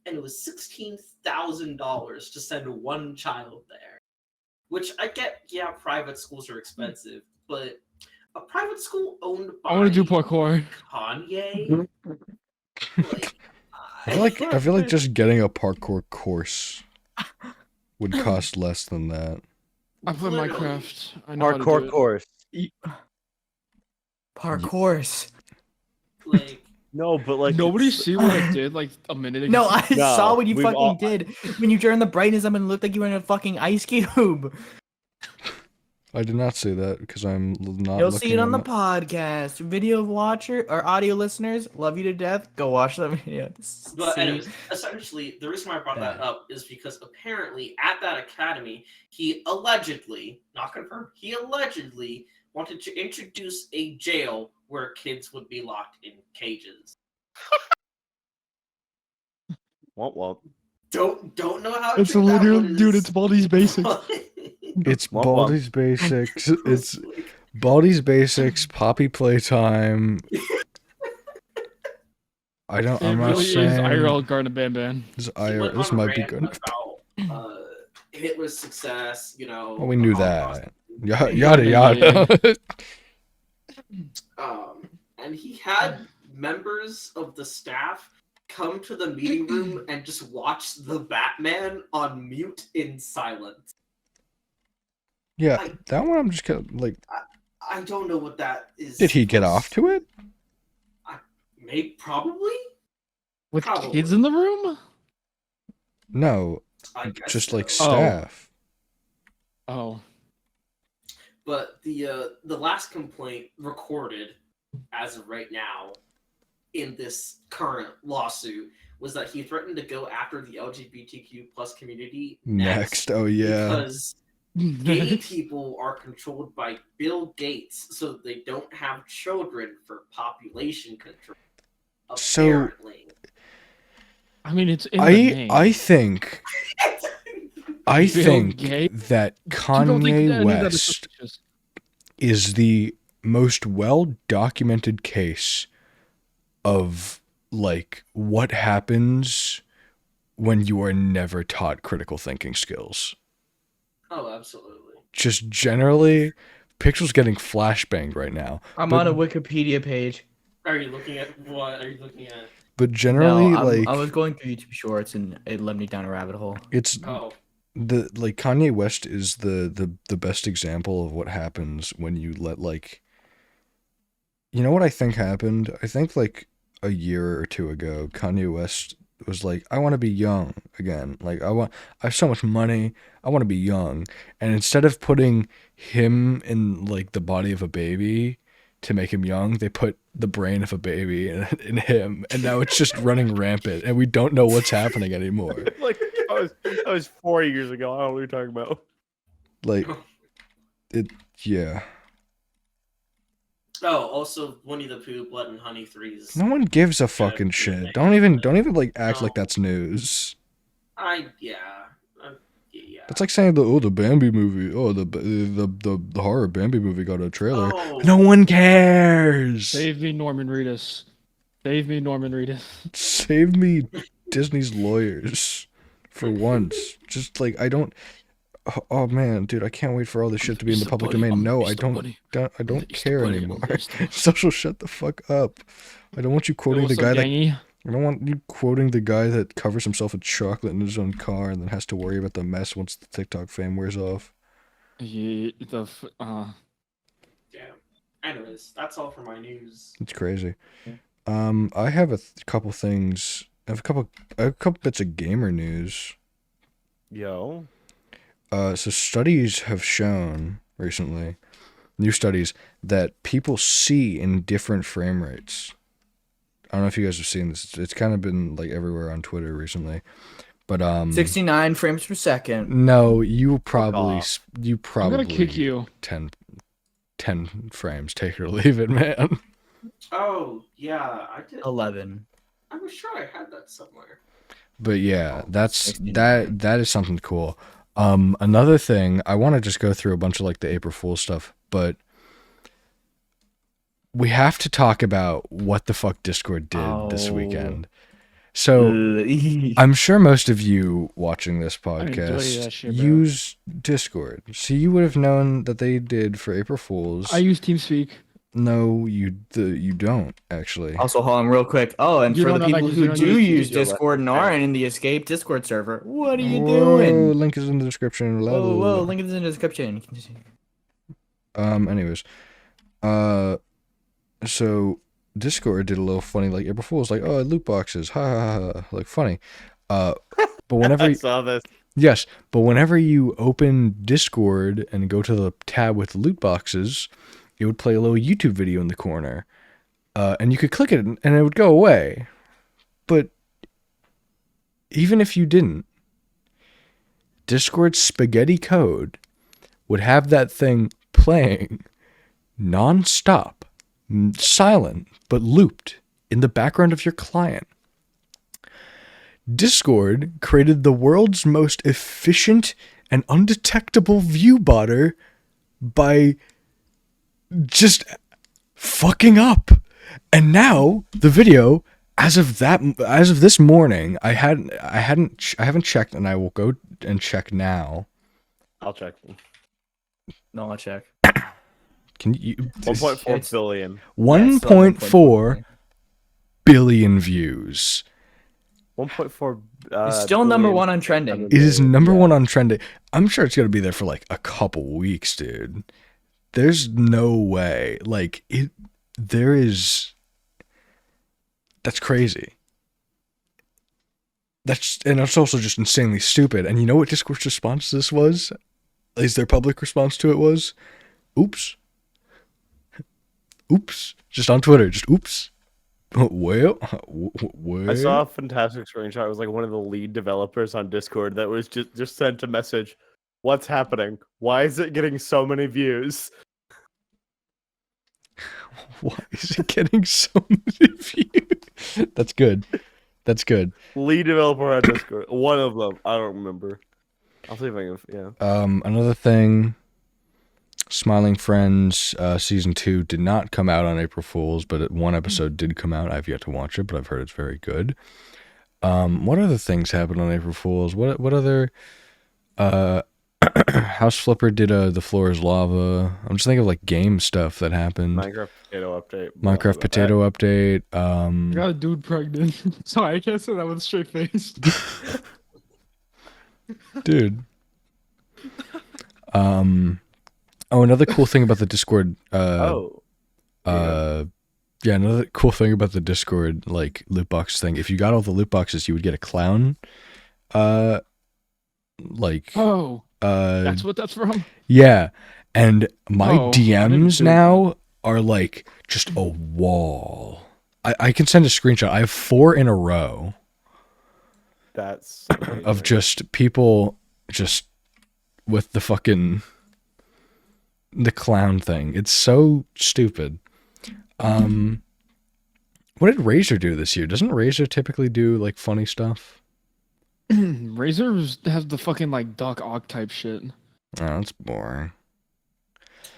S4: and it was $16,000 to send one child there. Which I get, yeah, private schools are expensive, but a private school owned by
S5: I want to do parkour.
S4: Kanye, like,
S3: I feel like just getting a parkour course would cost less than that.
S5: I play
S4: Literally.
S5: Minecraft. I know how to do
S2: Hardcore
S5: it.
S2: course.
S1: Parkours.
S4: like
S2: No, but like
S5: Nobody
S2: it's-
S5: see what I did like a minute ago.
S1: No, I
S2: No,
S1: saw what you
S2: we've
S1: fucking
S2: all-
S1: did. When you turned the brightness up and it looked like you were in a fucking ice cube.
S3: I did not say that because I'm not.
S1: You'll see it on the
S3: looking
S1: podcast. Video watcher or audio listeners, love you to death. Go watch the video.
S4: But
S1: See?
S4: anyways, essentially, the reason why I brought that up is because apparently at that academy, he allegedly, not confirmed, he allegedly wanted to introduce a jail where kids would be locked in cages.
S2: Womp.
S4: Don't know how.
S5: It's
S4: true that
S5: literally,
S4: one
S5: dude.
S4: is,
S5: It's Baldi's Basics.
S4: but-
S3: It's
S2: Womp womp.
S3: Baldi's Basics. It's Baldi's Basics. Poppy Playtime. I'm
S5: It
S3: not
S5: really is
S3: saying
S5: IRL Garden Band Band.
S3: this,
S4: he went
S3: this
S4: on a
S3: might be
S4: rant
S3: good.
S4: about Hitler's success. You know,
S3: Well, we knew
S4: the
S3: that.
S4: Holocaust.
S3: Yada yada.
S4: And he had members of the staff come to the meeting room and just watch the Batman on mute in silence.
S3: Yeah, that one I'm just kind of like.
S4: I don't know what that is.
S3: Did he get off to it?
S4: Maybe, probably.
S5: With
S4: Probably.
S5: kids in the room?
S3: No,
S4: I guess
S3: just like
S4: so.
S3: staff.
S5: Oh.
S4: But the last complaint recorded as of right now in this current lawsuit was that he threatened to go after the LGBTQ plus community
S3: Next, oh yeah.
S4: because gay people are controlled by Bill Gates, so they don't have children for population control.
S3: So-
S4: Apparently.
S5: I mean, it's in the name.
S3: I think
S5: Bill
S3: think
S5: Gates?
S3: that
S5: You don't think
S3: Kanye
S5: any of that is
S3: West
S5: suspicious?
S3: is the most well documented case of like what happens when you are never taught critical thinking skills.
S4: Oh, absolutely.
S3: Just generally, Pixel's getting flashbanged right now.
S1: I'm
S3: but-
S1: on a Wikipedia page.
S4: Are you looking at what? Are you looking at?
S3: But generally,
S1: No,
S3: like
S1: I was going through YouTube Shorts and it led me down a rabbit hole.
S3: it's
S4: Oh,
S3: the like Kanye West is the best example of what happens when you let like. You know what I think happened? I think like a year or two ago, Kanye West was like, I want to be young again. Like I have so much money. I want to be young. And instead of putting him in like the body of a baby to make him young, they put the brain of a baby in him. And now it's just running rampant and we don't know what's happening anymore.
S2: Like that was 4 years ago. I don't know what you're talking about.
S3: Like yeah.
S4: oh, also Winnie the Pooh, Blood and Honey 3's.
S3: No one gives a fucking shit. Don't even like act like that's news.
S4: Yeah.
S3: It's like saying the Bambi movie. Oh, the horror Bambi movie got a trailer.
S4: Oh,
S3: No one cares.
S5: Save me, Norman Reedus. Save me, Norman Reedus.
S3: Save me, Disney's lawyers. For once, just like I don't. Oh man, dude, I can't wait for all this shit to be in the public domain. No, I don't care anymore. Social, shut the fuck up. I don't want you quoting the guy that. I don't want you quoting the guy that covers himself with chocolate in his own car and then has to worry about the mess once the TikTok fame wears off.
S4: Yeah. Anyways, that's all for my news.
S3: It's crazy. I have a couple things. I have a couple bits of gamer news.
S2: Yo.
S3: So studies have shown recently new studies that people see in different frame rates. I don't know if you guys have seen this. It's kind of been like everywhere on Twitter recently. But
S1: 69 frames per second.
S3: no, you probably
S2: off.
S5: I'm gonna kick
S3: 10,
S5: you.
S3: 10 frames. Take it or leave it, man.
S4: Oh yeah, I did.
S1: 11.
S4: I was sure I had that somewhere.
S3: But yeah, that's
S1: 69.
S3: that is something cool. Another thing, I want to just go through a bunch of like the April Fool's stuff, but we have to talk about what the fuck Discord did this
S1: Oh.
S3: weekend. So I'm sure most of you watching this podcast
S5: that shit, bro.
S3: use Discord, so you would have known that they did for April Fools.
S5: I use TeamSpeak.
S3: No, you don't actually.
S1: Also, hold on real quick. Oh, and
S5: You
S1: for the
S5: don't know,
S1: people
S5: like,
S1: who
S5: you don't
S1: do
S5: use
S1: use
S2: Discord.
S1: Discord and aren't in the Escape Discord server, what are you
S3: Whoa,
S1: doing?
S3: link is in the description.
S1: Whoa, link is in the description.
S3: Anyways, so Discord did a little funny like April Fool's, like, oh, loot boxes, ha ha ha, like funny. But whenever
S2: I saw this.
S3: yes, but whenever you open Discord and go to the tab with loot boxes, it would play a little YouTube video in the corner, and you could click it and it would go away. But even if you didn't, Discord's spaghetti code would have that thing playing non-stop, silent, but looped in the background of your client. Discord created the world's most efficient and undetectable view botter by just fucking up. And now the video, as of this morning, I haven't checked, and I will go and check now.
S2: I'll check.
S1: No, I'll check.
S3: Can you
S2: 1.4 billion.
S3: 1.4 billion views.
S2: 1.4.
S1: It's still number one on trending.
S3: It is number one on trending. I'm sure it's gonna be there for like a couple weeks, dude. There's no way. Like it. There is. That's crazy. And it's also just insanely stupid. And you know what Discord's response to this was? At least their public response to it was, "Oops." Oops. Just on Twitter. Just oops. Well.
S2: I saw a fantastic screenshot. It was like one of the lead developers on Discord that was just sent a message. What's happening? Why is it getting so many views?
S3: Why is it getting so many views? That's good. That's good.
S2: Lead developer on Discord. One of them. I don't remember. I'll see if I can. Yeah.
S3: Another thing. Smiling Friends season 2 did not come out on April Fools, but one episode did come out. I've yet to watch it, but I've heard it's very good. What other things happened on April Fools? What other House Flipper did The Floor is Lava. I'm just thinking of like game stuff that happened.
S2: Minecraft potato update.
S3: Minecraft potato update.
S5: I got a dude pregnant. Sorry, I can't say that with a straight face.
S3: Dude. Oh, another cool thing about the Discord. Yeah, another cool thing about the Discord like loot box thing. If you got all the loot boxes, you would get a clown. Like.
S5: Oh.
S3: Uh.
S5: That's what that's from?
S3: Yeah, and my
S5: Oh, I didn't
S3: DMs
S5: do
S3: now are like just a wall. I can send a screenshot. I have 4 in a row
S2: That's
S3: of just people just with the fucking the clown thing. It's so stupid. What did Razor do this year? Doesn't Razor typically do like funny stuff?
S5: Razor has the fucking like Duck Ock type shit.
S3: Oh, that's boring.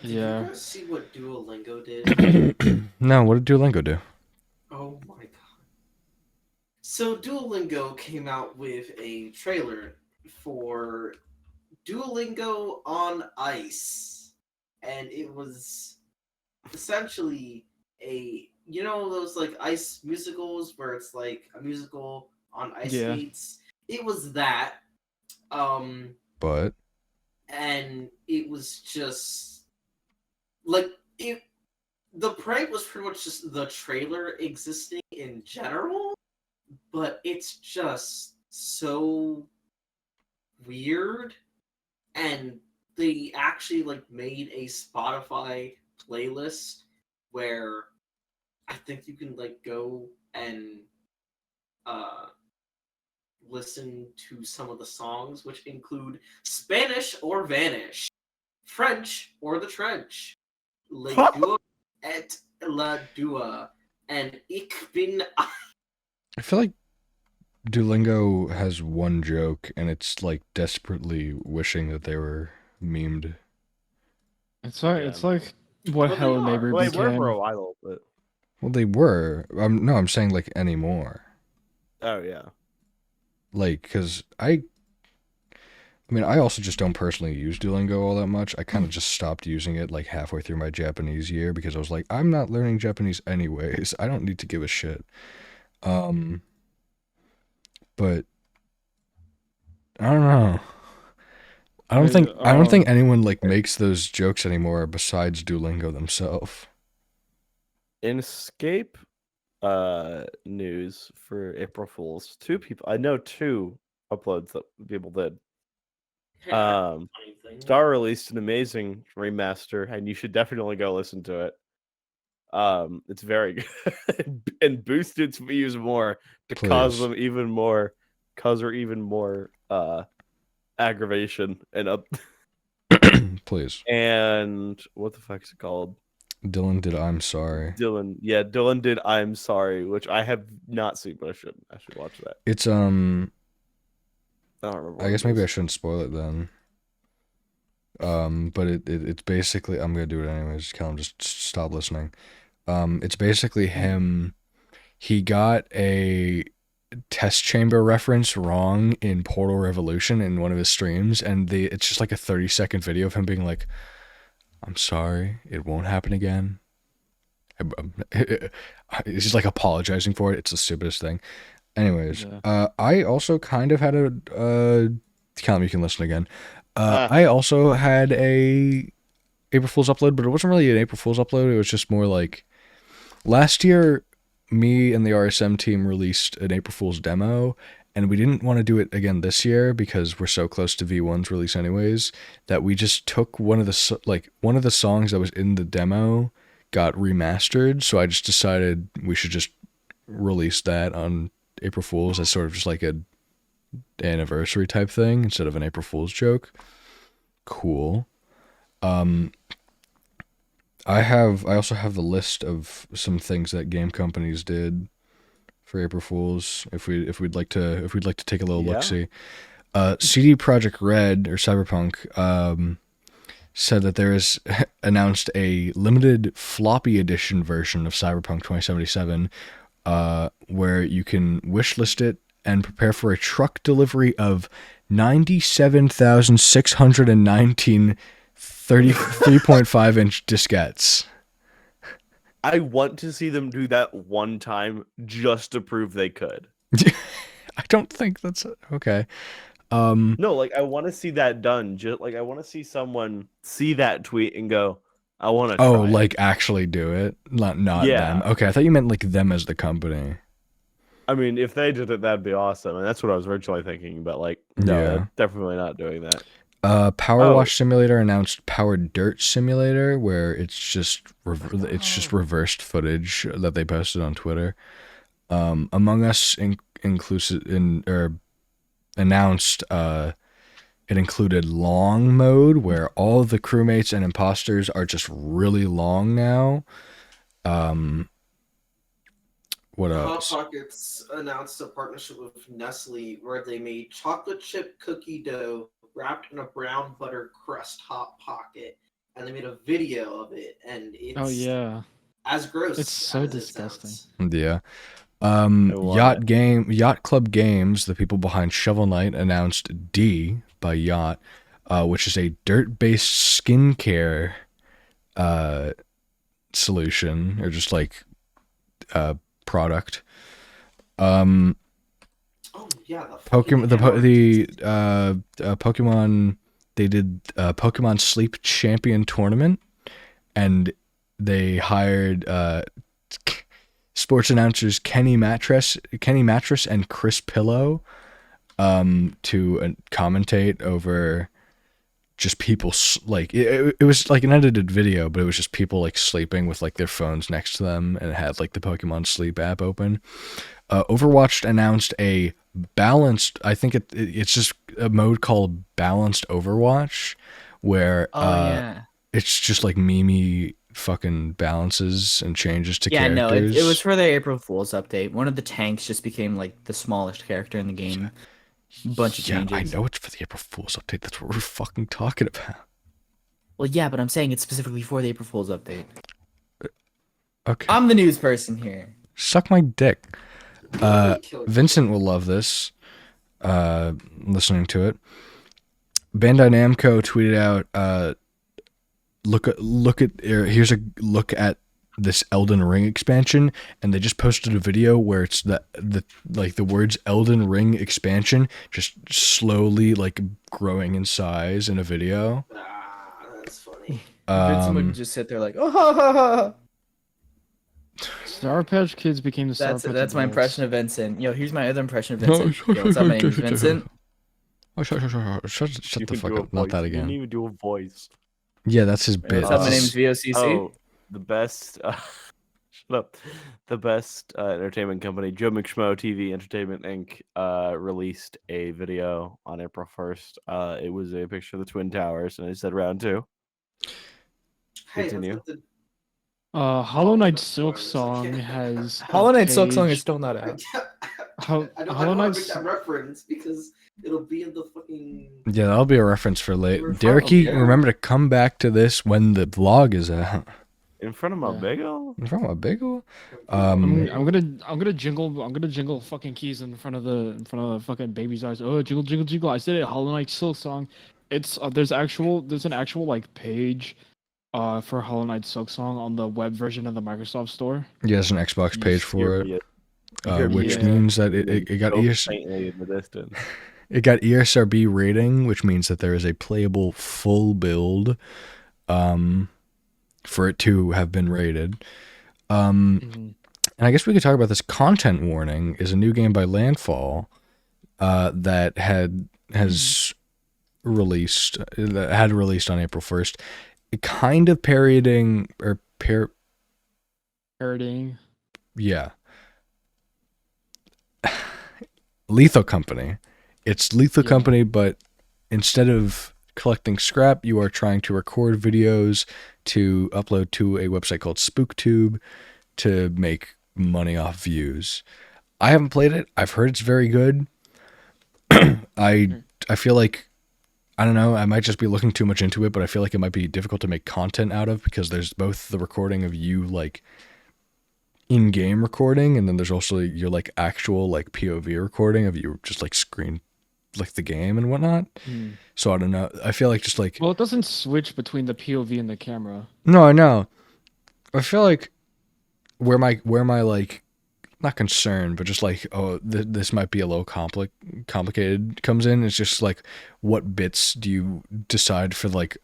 S4: Did you
S5: Yeah.
S4: guys see what Duolingo did?
S3: No, what did Duolingo do?
S4: Oh my god. So Duolingo came out with a trailer for Duolingo on Ice. And it was essentially those like ice musicals where it's like a musical on ice skates. It was that.
S3: But
S4: And it was just like the prank was pretty much just the trailer existing in general, but it's just so weird and they actually like made a Spotify playlist where I think you can like go and uh listen to some of the songs, which include Spanish or Vanish, French or The Trench, Le Dua et La Dua, and Ich bin.
S3: I feel like Duolingo has one joke, and it's like desperately wishing that they were memed.
S5: It's like what
S4: Well, they
S5: Hello
S4: are.
S5: Neighbor
S2: Well, they were for a
S5: became.
S2: while, but
S3: Well, they were. No, I'm saying like anymore.
S2: oh yeah.
S3: Like, because I mean, I also just don't personally use Duolingo all that much. I kind of just stopped using it like halfway through my Japanese year because I was like, I'm not learning Japanese anyways. I don't need to give a shit. But I don't know. I don't think anyone like makes those jokes anymore besides Duolingo themselves.
S2: In Escape news for April Fools, I know two uploads that people did. Star released an amazing remaster, and you should definitely go listen to it. It's very good and boost its views more to cause
S3: Please.
S2: them even more, aggravation and up.
S3: Please.
S2: And what the fuck is it called?
S3: Dylan did I'm sorry.
S2: Dylan did I'm sorry, which I have not seen, but I should watch that.
S3: It's
S2: I don't remember.
S3: I guess maybe I shouldn't spoil it then. But it's basically I'm gonna do it anyways. Callum, just stop listening. It's basically him. He got a test chamber reference wrong in Portal Revolution in one of his streams, and it's just like a 30-second video of him being like, "I'm sorry, it won't happen again." He's just like apologizing for it. It's the stupidest thing. Anyways,
S5: Yeah.
S3: I also kind of had Callum, you can listen again. I also had a April Fool's upload, but it wasn't really an April Fool's upload. It was just more like last year, me and the RSM team released an April Fool's demo, and we didn't want to do it again this year because we're so close to V1's release anyways, that we just took one of the songs that was in the demo got remastered, so I just decided we should just release that on April Fool's as sort of just like a anniversary type thing instead of an April Fool's joke. Cool. I also have the list of some things that game companies did for April Fools. If we'd like to take a little
S2: Yeah.
S3: look see. CD Projekt Red or Cyberpunk said that there is announced a limited floppy edition version of Cyberpunk 2077 where you can wishlist it and prepare for a truck delivery of 97,619 33.5-inch diskettes.
S2: I want to see them do that one time just to prove they could.
S3: I don't think that's okay.
S2: No, like I want to see that done. Just like I want to see someone see that tweet and go, "I want to."
S3: Oh,
S2: try
S3: like
S2: it.
S3: actually do it, not
S2: Yeah.
S3: them. Okay, I thought you meant like them as the company.
S2: I mean, if they did it, that'd be awesome, and that's what I was originally thinking. But like, no,
S3: Yeah.
S2: they're definitely not doing that.
S3: Power Wash Simulator announced Power Dirt Simulator, where it's just reversed footage that they posted on Twitter. Among Us announced it included long mode, where all of the crewmates and imposters are just really long now. What else?
S4: Hot Pockets announced a partnership with Nestle where they made chocolate chip cookie dough wrapped in a brown butter crust Hot Pocket, and they made a video of it, and it's as gross.
S5: It's so
S4: as
S5: disgusting.
S4: It sounds.
S3: Yeah.
S2: want
S3: Yacht Club Games, the people behind Shovel Knight, announced D by Yacht, which is a dirt-based skincare solution, or just like product.
S4: Oh yeah,
S3: Pokemon. They did Pokemon Sleep Champion tournament, and they hired sports announcers Kenny Mattress, and Chris Pillow to commentate over just people like it was like an edited video, but it was just people like sleeping with like their phones next to them, and it had like the Pokemon Sleep app open. Overwatch announced a balanced. I think it's just a mode called Balanced Overwatch, where
S1: Oh yeah.
S3: it's just like Mimi fucking balances and changes to
S1: Yeah, no,
S3: characters.
S1: it was for the April Fool's update. One of the tanks just became like the smallest character in the game. Bunch of
S3: Yeah, I
S1: changes.
S3: know it's for the April Fool's update. That's what we're fucking talking about.
S1: Well, yeah, but I'm saying it's specifically for the April Fool's update.
S3: Okay,
S1: I'm the news person here.
S3: suck my dick.
S4: Really killed
S3: Vincent will love this. Listening to it. Bandai Namco tweeted out, here's a look at this Elden Ring expansion, and they just posted a video where it's the like the words Elden Ring expansion just slowly like growing in size in a video.
S4: That's funny.
S1: Vincent would just sit there like, oh, ha, ha, ha.
S5: Sour Patch Kids became the Sour
S1: That's
S5: Patch
S1: that's my
S5: Adults.
S1: impression of Vincent. Yo, here's my other impression of Vincent. Yo, what's up? My name is Vincent.
S3: Oh, shut
S2: You
S3: the
S2: can
S3: fuck
S2: do a
S3: up. Not
S2: voice.
S3: that
S2: You didn't
S3: again.
S2: even do a voice.
S3: Yeah, that's his
S1: Yo,
S3: bit.
S1: what's up? My name
S3: That's-
S1: is VOCC.
S2: Oh, the best. Shut up. The best entertainment company, Joe McSchmo TV Entertainment Inc. Released a video on April 1st. It was a picture of the Twin Towers, and it said round 2.
S4: Hey,
S2: Continue.
S5: Hollow Knight Silk Song has a
S1: Hollow Knight Silk Song
S5: page-
S1: is still not out.
S4: I
S5: Hollow
S4: don't want to
S5: Knight's
S4: make that reference because it'll be in the fucking.
S3: Yeah, that'll be a reference for late.
S4: We're
S3: Dereky,
S4: from-
S3: remember to come back to this when the vlog is out.
S2: In front of my
S5: Yeah.
S2: bagel?
S3: From a big one?
S5: I'm gonna jingle fucking keys in front of the fucking baby's eyes. Oh, jingle jingle jingle! I said it. Hollow Knight Silk Song. It's there's an actual like page, for Hollow Knight Silk Song on the web version of the Microsoft Store.
S3: Yeah, there's an Xbox page for it, which
S5: Yeah.
S3: means that it got
S2: faintly in the distance.
S3: it got ESRB rating, which means that there is a playable full build, for it to have been rated. And I guess we could talk about this. Content Warning is a new game by Landfall, that had released on April 1st. It kind of parodying
S5: Parodying.
S3: yeah. Lethal Company. It's Lethal
S5: Yeah.
S3: Company, but instead of collecting scrap, you are trying to record videos to upload to a website called SpookTube to make money off views. I haven't played it. I've heard it's very good. I feel like, I don't know, I might just be looking too much into it, but I feel like it might be difficult to make content out of because there's both the recording of you like in-game recording, and then there's also your like actual like POV recording of you just like screen like the game and whatnot. So I don't know. I feel like just like
S5: Well, it doesn't switch between the POV and the camera.
S3: no, I know. I feel like where my like not concern, but just like this might be a little complicated comes in. It's just like what bits do you decide for like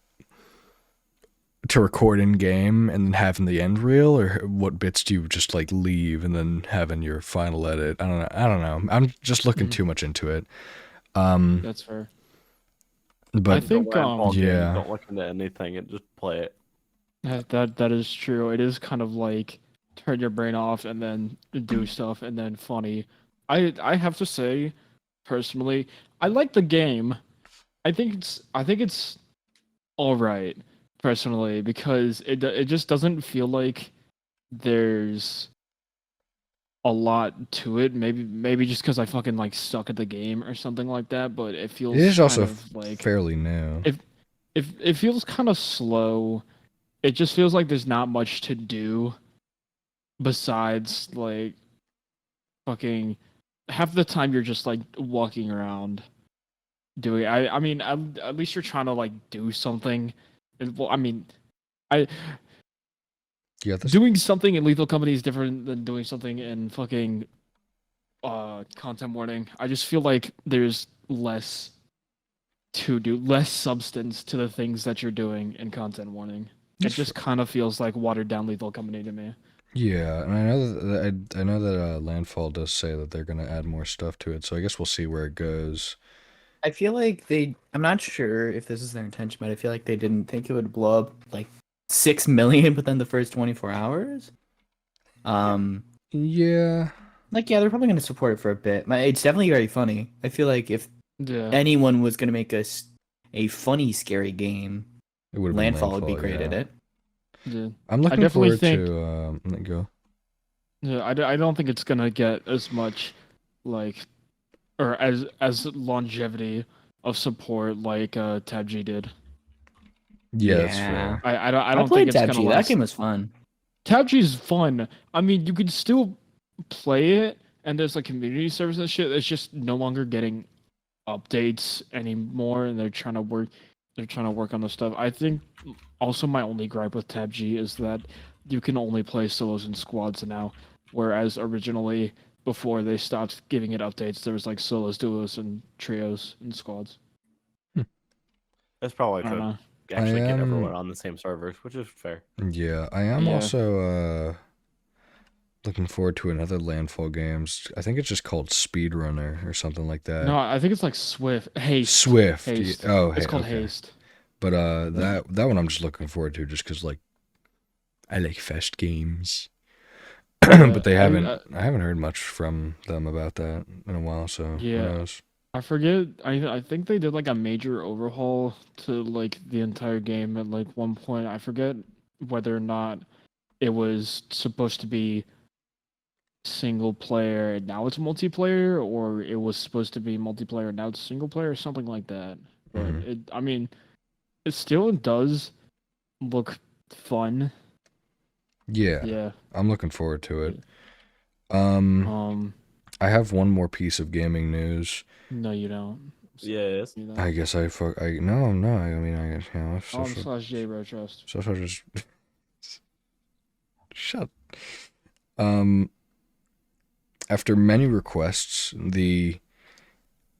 S3: to record in game and then have in the end reel, or what bits do you just like leave and then have in your final edit? I don't know. I'm just looking too much into it.
S5: That's fair.
S3: But
S5: I think
S3: yeah.
S2: Don't look into anything and just play it.
S5: that is true. It is kind of like turn your brain off and then do stuff and then funny. I have to say, personally, I like the game. I think it's all right personally because it just doesn't feel like there's a lot to it. Maybe just because I fucking like suck at the game or something like that. But it feels
S3: it is
S5: kind
S3: also
S5: of like
S3: fairly new.
S5: it feels kind of slow. It just feels like there's not much to do besides like fucking half the time you're just like walking around doing I mean at least you're trying to like do something. Well, I mean I
S3: Yeah, this
S5: doing something in Lethal Company is different than doing something in fucking Content Warning. I just feel like there's less to do, less substance to the things that you're doing in Content Warning. It just kind of feels like watered down Lethal Company to me.
S3: Yeah, and I know that Landfall does say that they're gonna add more stuff to it, so I guess we'll see where it goes.
S1: I feel like I'm not sure if this is their intention, but I feel like they didn't think it would blow up like 6 million within the first 24 hours.
S3: Yeah.
S1: Like, yeah, they're probably going to support it for a bit. It's definitely very funny. I feel like if
S5: Yeah.
S1: anyone was going to make us a funny, scary game,
S3: It would have been
S1: Landfall would be
S3: Landfall,
S1: great at
S3: yeah.
S1: it.
S5: Yeah.
S3: I'm looking
S5: definitely
S3: forward
S5: think-
S3: to go.
S5: Yeah, I don't think it's gonna get as much like or as longevity of support like Tab G did.
S3: Yeah, that's
S1: Yeah.
S3: fair.
S5: I
S1: I
S5: don't
S1: played
S5: think it's
S1: Tab
S5: gonna
S1: G. That
S5: last.
S1: game was fun.
S5: Tab G is fun. I mean, you can still play it, and there's like community service and shit. It's just no longer getting updates anymore, and they're trying to work. They're trying to work on the stuff. I think also my only gripe with Tab G is that you can only play solos and squads now, whereas originally before they stopped giving it updates, there was like solos, duos, and trios and squads.
S2: That's probably
S5: I don't
S2: to
S5: know.
S2: actually get
S3: am-
S2: everyone on the same servers, which is fair.
S3: Yeah, I am
S5: Yeah.
S3: also looking forward to another Landfall games. I think it's just called Speedrunner or something like that.
S5: No, I think it's like Swift Haste.
S3: Swift.
S5: Haste.
S3: Oh,
S5: It's called
S3: okay.
S5: Haste.
S3: But that one I'm just looking forward to just because like I like fest games. But they haven't. I haven't heard much from them about that in a while. So
S5: Yeah.
S3: who knows?
S5: I forget. I think they did like a major overhaul to like the entire game at like one point. I forget whether or not it was supposed to be single player and now it's multiplayer, or it was supposed to be multiplayer and now it's single player, or something like that. But
S3: Mhm.
S5: I mean, it still does look fun.
S3: Yeah,
S5: Yeah.
S3: I'm looking forward to it.
S5: Um.
S3: I have one more piece of gaming news.
S5: No, you don't.
S2: Yes.
S5: You know.
S3: I guess I no, no. I mean, I guess
S5: Slash J Bro Trust.
S3: social just shut. After many requests, the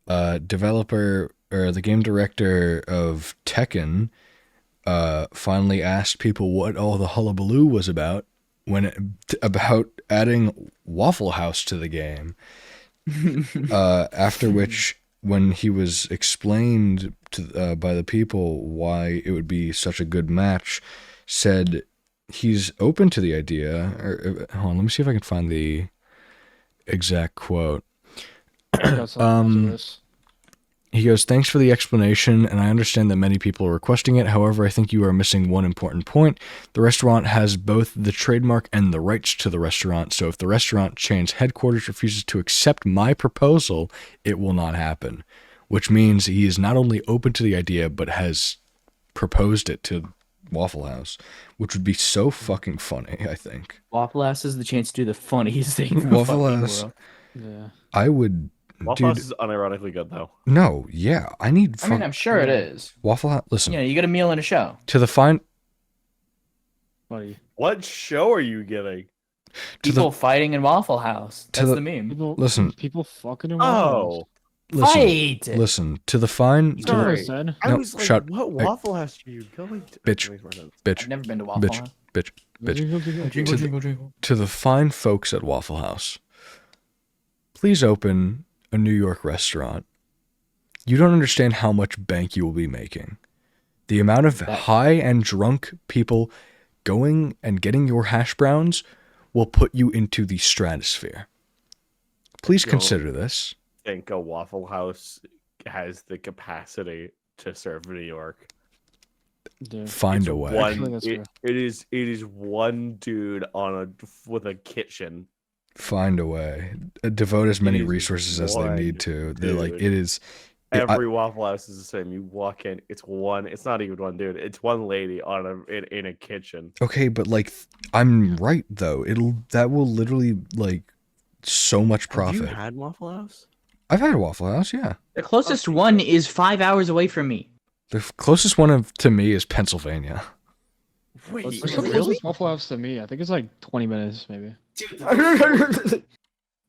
S3: developer or the game director of Tekken finally asked people what all the hullabaloo was about about adding Waffle House to the game. After which, when he was explained to by the people why it would be such a good match, said he's open to the idea. Or hold on, let me see if I can find the exact quote.
S5: I got something after this.
S3: He goes, "Thanks for the explanation, and I understand that many people are requesting it. However, I think you are missing one important point. The restaurant has both the trademark and the rights to the restaurant, so if the restaurant chain's headquarters refuses to accept my proposal, it will not happen." Which means he is not only open to the idea, but has proposed it to Waffle House, which would be so fucking funny, I think.
S1: Waffle House is the chance to do the funniest thing in the
S3: Waffle
S1: fucking
S3: House.
S1: world.
S5: Yeah.
S3: I would...
S2: Waffle House
S3: Dude,
S2: is unironically good though.
S3: no, yeah, I need...
S1: I mean, I'm sure it is.
S3: Waffle House... Listen,
S1: Yeah, you get a meal and a show.
S3: to the fine...
S5: Buddy.
S2: What show are you getting?
S3: To
S1: People
S3: the...
S1: fighting in Waffle House.
S3: to
S1: That's
S3: the-
S1: the meme.
S3: Listen.
S5: People fucking in Waffle House.
S2: Oh,
S3: Listen,
S1: Fight!
S3: listen, to the fine... To
S5: That's what I
S3: the,
S5: said.
S2: I
S3: No,
S2: was like,
S3: shut-
S2: what
S3: hey.
S2: Waffle House are you going to?
S3: Bitch.
S2: That makes more sense.
S3: bitch,
S1: I've never been to Waffle
S3: bitch,
S1: House.
S3: bitch, bitch.
S5: Jingle, jingle, jingle.
S3: To the fine folks at Waffle House, please open a New York restaurant. You don't understand how much bank you will be making. The amount of high and drunk people going and getting your hash browns will put you into the stratosphere. Please
S2: Yo.
S3: consider this.
S2: I think a Waffle House has the capacity to serve New York.
S5: Yeah.
S3: Find
S2: It's
S3: a way.
S5: I feel
S2: One,
S5: like that's
S2: it is one dude with a kitchen.
S3: Find a way. Devote as many
S2: is
S3: resources as they
S2: one
S3: need to. They're like,
S2: dude.
S3: it is.
S2: Every Waffle House is the same. You walk in, it's one. It's not even one dude. It's one lady in a kitchen.
S3: Okay, but like, I'm right though. That will literally like so much
S2: Have
S3: profit.
S2: you had Waffle House?
S3: I've had a Waffle House, yeah.
S1: The closest one is 5 hours away from me.
S3: The closest one to me is Pennsylvania.
S2: Wait,
S5: What's the
S1: Really?
S5: closest Waffle House to me? I think it's like 20 minutes, maybe.
S4: Dude, the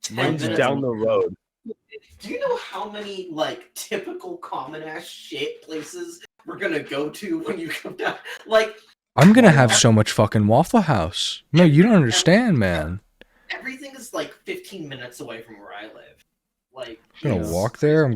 S4: 10
S2: Mine's
S4: minutes
S2: down the road.
S4: Do you know how many like typical common ass shit places we're gonna go to when you come down? Like
S3: I'm gonna have so much fucking Waffle House. No, you don't understand, man.
S4: everything is like 15 minutes away from where I live. Like,
S3: I'm gonna
S4: it's-
S3: walk there. I'm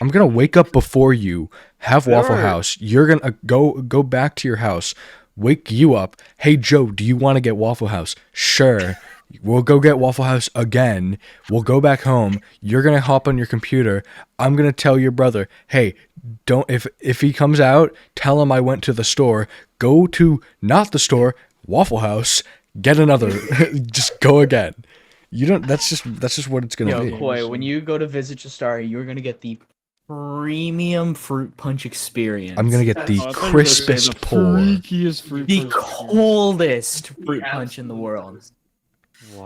S3: gonna wake up before you. Have Waffle
S2: Sure.
S3: House. You're gonna go back to your house. Wake you up. Hey Joe, do you want to get Waffle House? Sure. We'll go get Waffle House again. We'll go back home. You're gonna hop on your computer. I'm gonna tell your brother, hey, don't if he comes out, tell him I went to the store. Go to not the store, Waffle House. Get another. Just go again. You don't. That's just what it's gonna
S1: Yo,
S3: be.
S1: Koi, when you go to visit Jastari, you're gonna get the premium fruit punch experience.
S3: I'm gonna get the
S4: Oh,
S5: I thought you were gonna say
S3: crispest
S5: the
S3: pour.
S5: freakiest fruit
S1: the
S5: punch experience.
S1: coldest fruit
S4: the
S1: punch in the
S4: absolute
S1: world.
S4: worst.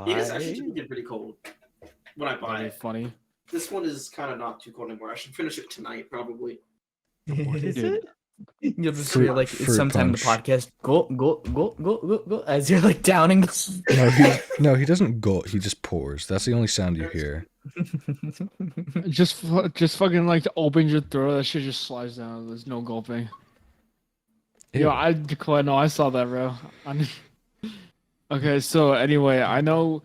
S4: It is actually
S2: Why?
S4: doing it pretty cold when I buy
S5: That'd be
S4: it.
S5: funny.
S4: This one is kind of not too cold anymore. I should finish it tonight, probably.
S2: What is
S5: Dude.
S2: it?
S1: You'll just
S3: Fruit-
S1: hear like
S3: fruit
S1: sometime in the
S3: punch.
S1: podcast, go as you're like downing.
S3: No, he doesn't gulp. He just pours. That's the only sound you hear.
S5: Just fucking like open your throat. That shit just slides down. There's no gulping.
S3: Ew.
S5: Yo, I declare. No, I saw that, bro. Okay, so anyway, I know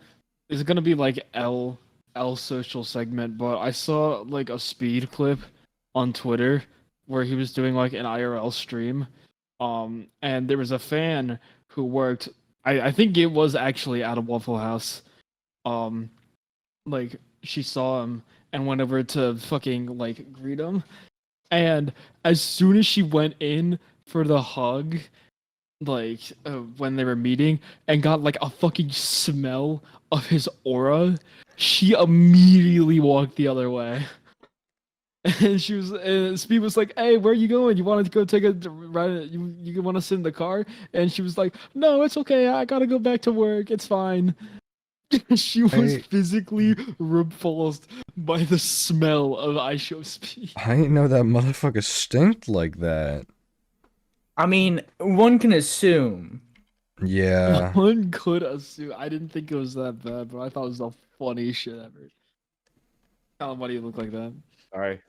S5: it's gonna be like L social segment, but I saw like a speed clip on Twitter where he was doing like an IRL stream, and there was a fan who worked. I think it was actually at a Waffle House. Like she saw him and went over to fucking like greet him, and as soon as she went in for the hug, like when they were meeting and got like a fucking smell of his aura, she immediately walked the other way. And she was, and Speed was like, "Hey, where are you going? You want to go take a ride? You want to sit in the car?" And she was like, "No, it's okay. I gotta go back to work. It's fine." She was
S3: I-
S5: physically repulsed by the smell of Aisho Speed.
S3: I didn't know that motherfucker stinked like that.
S1: I mean, one can assume.
S3: Yeah.
S5: One could assume. I didn't think it was that bad, but I thought it was the funniest shit ever. Why do you look like that?
S2: Sorry.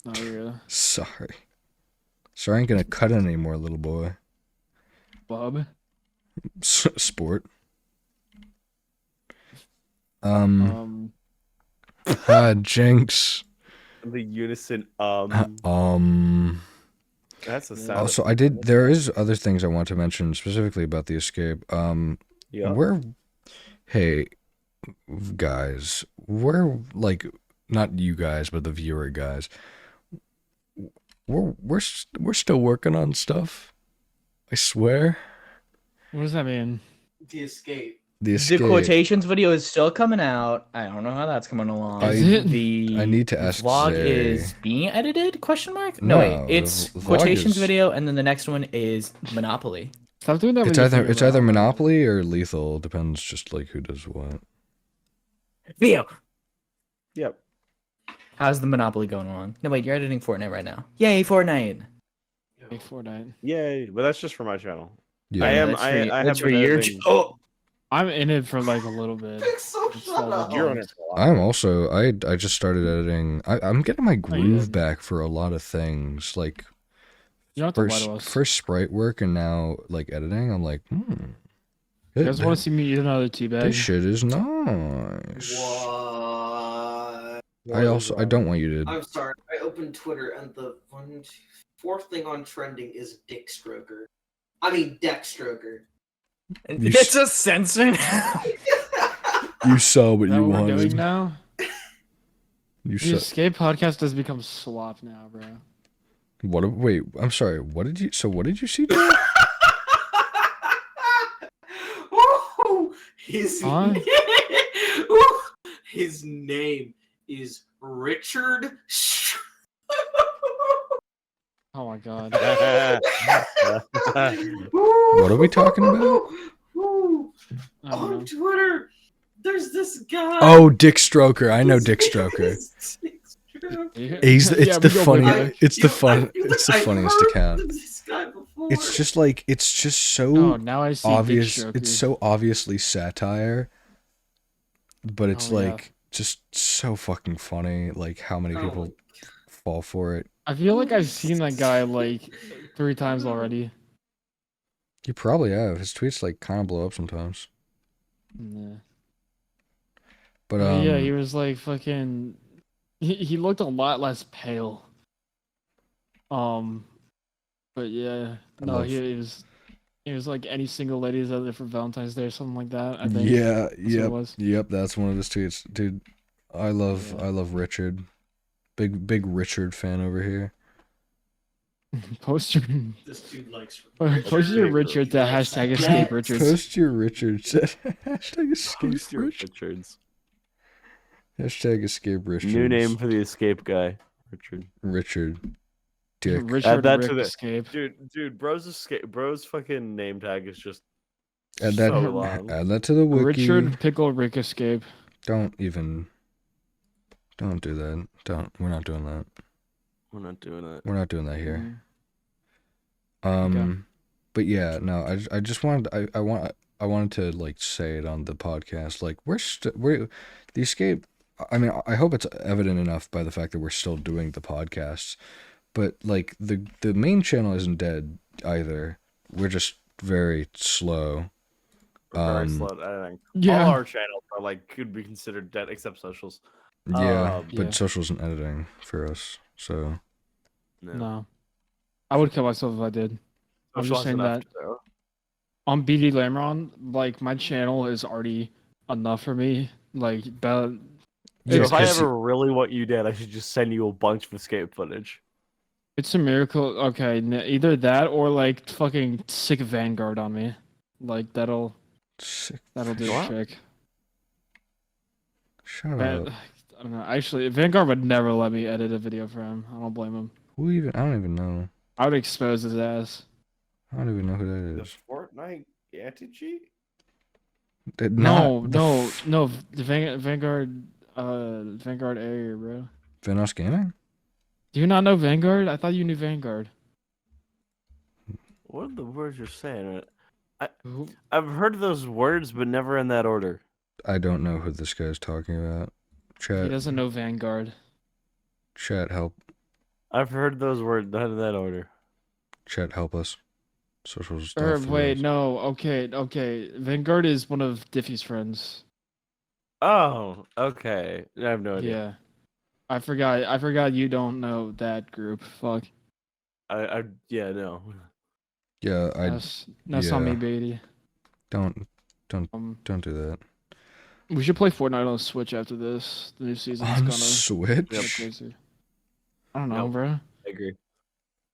S5: Oh, yeah.
S3: Sorry. Sorry, I ain't gonna cut it anymore, little boy.
S5: Bob?
S3: Sport. Jinx.
S2: The unison. That's a
S5: Yeah.
S2: sound.
S3: Also, there is other things I want to mention specifically about the escape.
S2: Yeah.
S3: Hey, guys, like, not you guys, but the viewer guys. We're still working on stuff. I swear.
S5: What does that mean?
S4: The escape.
S3: The
S1: The
S3: escape.
S1: quotations video is still coming out. I don't know how that's coming along.
S5: Is it?
S1: The
S3: I need to ask
S1: vlog
S3: Zay.
S1: is being edited? Question mark?
S3: No,
S1: wait.
S3: the
S1: It's
S3: vlog
S1: quotations
S3: is-
S1: video, and then the next one is Monopoly.
S5: Stop doing that.
S3: It's
S5: with your
S3: either
S5: finger,
S3: it's
S5: bro.
S3: either Monopoly or Lethal. Depends just like who does what.
S1: Video.
S2: Yep.
S1: How's the Monopoly going along? No, wait. You're editing Fortnite right now. Yay, Fortnite.
S5: Hey, Fortnite.
S2: Yay! But that's just for my channel.
S3: Yeah.
S2: I am.
S1: That's for
S2: I
S1: you-
S2: have
S1: that's for
S2: been
S1: your.
S2: editing-
S1: Oh.
S5: I'm in it for like a little bit.
S4: Pixel,
S5: It's
S4: shut
S5: all
S4: up.
S5: good.
S2: You're on it for a lot.
S3: I'm also I just started editing. I'm getting my groove
S5: did.
S3: back for a lot of things, like
S5: You don't have to lie
S3: first
S5: to us.
S3: first sprite work and now like editing. I'm like,
S5: You guys want to see me eat another tea bag?
S3: this shit is nice.
S4: What?
S3: I don't want you to.
S4: I'm sorry. I opened Twitter and the fourth thing on trending is Dick Stroker. I mean, Deck Stroker.
S1: It's a censor.
S3: You saw what
S5: Is that
S3: you
S5: what we're doing
S3: wanted.
S5: now?
S3: You
S5: The
S3: saw.
S5: Escape podcast has become slop now, bro.
S3: What? Wait, I'm sorry. What did you? So what did you see? Joe?
S4: Ooh, his
S5: Huh?
S4: Ooh, his name is Richard.
S5: Oh my god.
S3: What are we talking about?
S4: Ooh,
S5: I don't know.
S4: on Twitter, there's this guy.
S3: Oh, Dick Stroker. I know Dick Stroker.
S4: Dick Stroker.
S3: It's
S5: Yeah,
S3: the
S5: we go
S3: funny.
S5: way back.
S3: It's the fun.
S4: I've
S3: It's the funniest
S4: heard
S3: account.
S4: of this guy before.
S3: It's just so
S5: Oh, now I see
S3: obvious.
S5: Dick
S3: It's
S5: Stroker.
S3: so obviously satire, but it's
S5: Oh, yeah.
S3: like just so fucking funny. Like how many
S4: Oh
S3: people
S4: my
S3: fall for it.
S5: I feel like I've seen that guy like 3 times already.
S3: You probably have. His tweets like kind of blow up sometimes.
S5: Yeah.
S3: But
S5: Yeah, he was like fucking. He looked a lot less pale. Um, but yeah,
S3: I
S5: no,
S3: love.
S5: he was like any single ladies out there for Valentine's Day or something like that. I think
S3: Yeah,
S5: that's what it
S3: yep,
S5: was.
S3: yep. That's one of his tweets, dude. I love
S5: Yeah.
S3: I love Richard. Big Richard fan over here.
S5: Post your
S4: This dude likes
S5: post your
S2: Richard.
S5: Richard
S4: He
S5: to
S4: likes
S5: hashtag
S4: that.
S5: escape Richards.
S3: Post your Richard. Hashtag escape
S2: Post your
S3: Richard.
S2: Richards.
S3: Hashtag escape Richards.
S2: New name for the escape guy, Richard.
S3: Richard. Dick.
S5: Richard
S2: Add that
S5: Rick
S2: to the
S5: escape.
S2: dude. Bro's fucking name tag is just
S3: Add that.
S2: so long.
S3: Add that to the wiki.
S5: Richard Pickle Rick escape.
S3: Don't even. Don't do that. Don't. We're not doing that.
S2: We're not doing it.
S3: We're not doing that here.
S5: Okay.
S3: But yeah, no. I just wanted. I wanted to like say it on the podcast. Like we're the escape. I mean, I hope it's evident enough by the fact that we're still doing the podcasts. But like the main channel isn't dead either. We're just very slow.
S2: We're very slow at editing.
S5: Yeah.
S2: All our channels are like could be considered dead except socials.
S3: Yeah, but
S5: Yeah.
S3: social isn't editing for us. So
S5: No. I would kill myself if I did. I'm
S2: Social
S5: just
S2: has
S5: saying
S2: enough
S5: that
S2: to do.
S5: on BD Lamron, like my channel is already enough for me. Like that.
S2: So
S3: yeah,
S2: if I
S3: 'cause
S2: ever really want you dead, I should just send you a bunch of escape footage.
S5: It's a miracle. Okay, either that or like fucking sick Vanguard on me. Like that'll
S3: sick.
S5: do the
S2: What?
S5: trick.
S3: Shut
S5: Van-
S3: up.
S5: I don't know. Actually, Vanguard would never let me edit a video for him. I don't blame him.
S3: Who even? I don't even know.
S5: I would expose his ass.
S3: I don't even know who that
S2: The
S3: is.
S2: Fortnite anti-cheat?
S5: No. The Vanguard, Vanguard area, bro.
S3: Venos Gaming.
S5: Do you not know Vanguard? I thought you knew Vanguard.
S2: What are the words you're saying?
S5: Who-
S2: I've heard those words, but never in that order.
S3: I don't know who this guy's talking about.
S5: He
S3: Chat.
S5: doesn't know Vanguard.
S3: Chat help.
S2: I've heard those words, not in that order.
S3: Chat help us. Social stuff.
S5: Or
S3: for
S5: wait,
S3: us.
S5: no. Okay. Vanguard is one of Diffie's friends.
S2: Oh, okay. I have no idea.
S5: Yeah. I forgot you don't know that group. Fuck.
S2: Yeah, no.
S3: Yeah,
S5: That's on me,
S3: yeah.
S5: Beatty.
S3: don't
S5: Um,
S3: do that.
S5: we should play Fortnite on Switch after this. The new season's
S3: On
S5: gonna
S3: Switch.
S5: go crazy. I don't know,
S2: Nope.
S5: bro.
S2: I agree.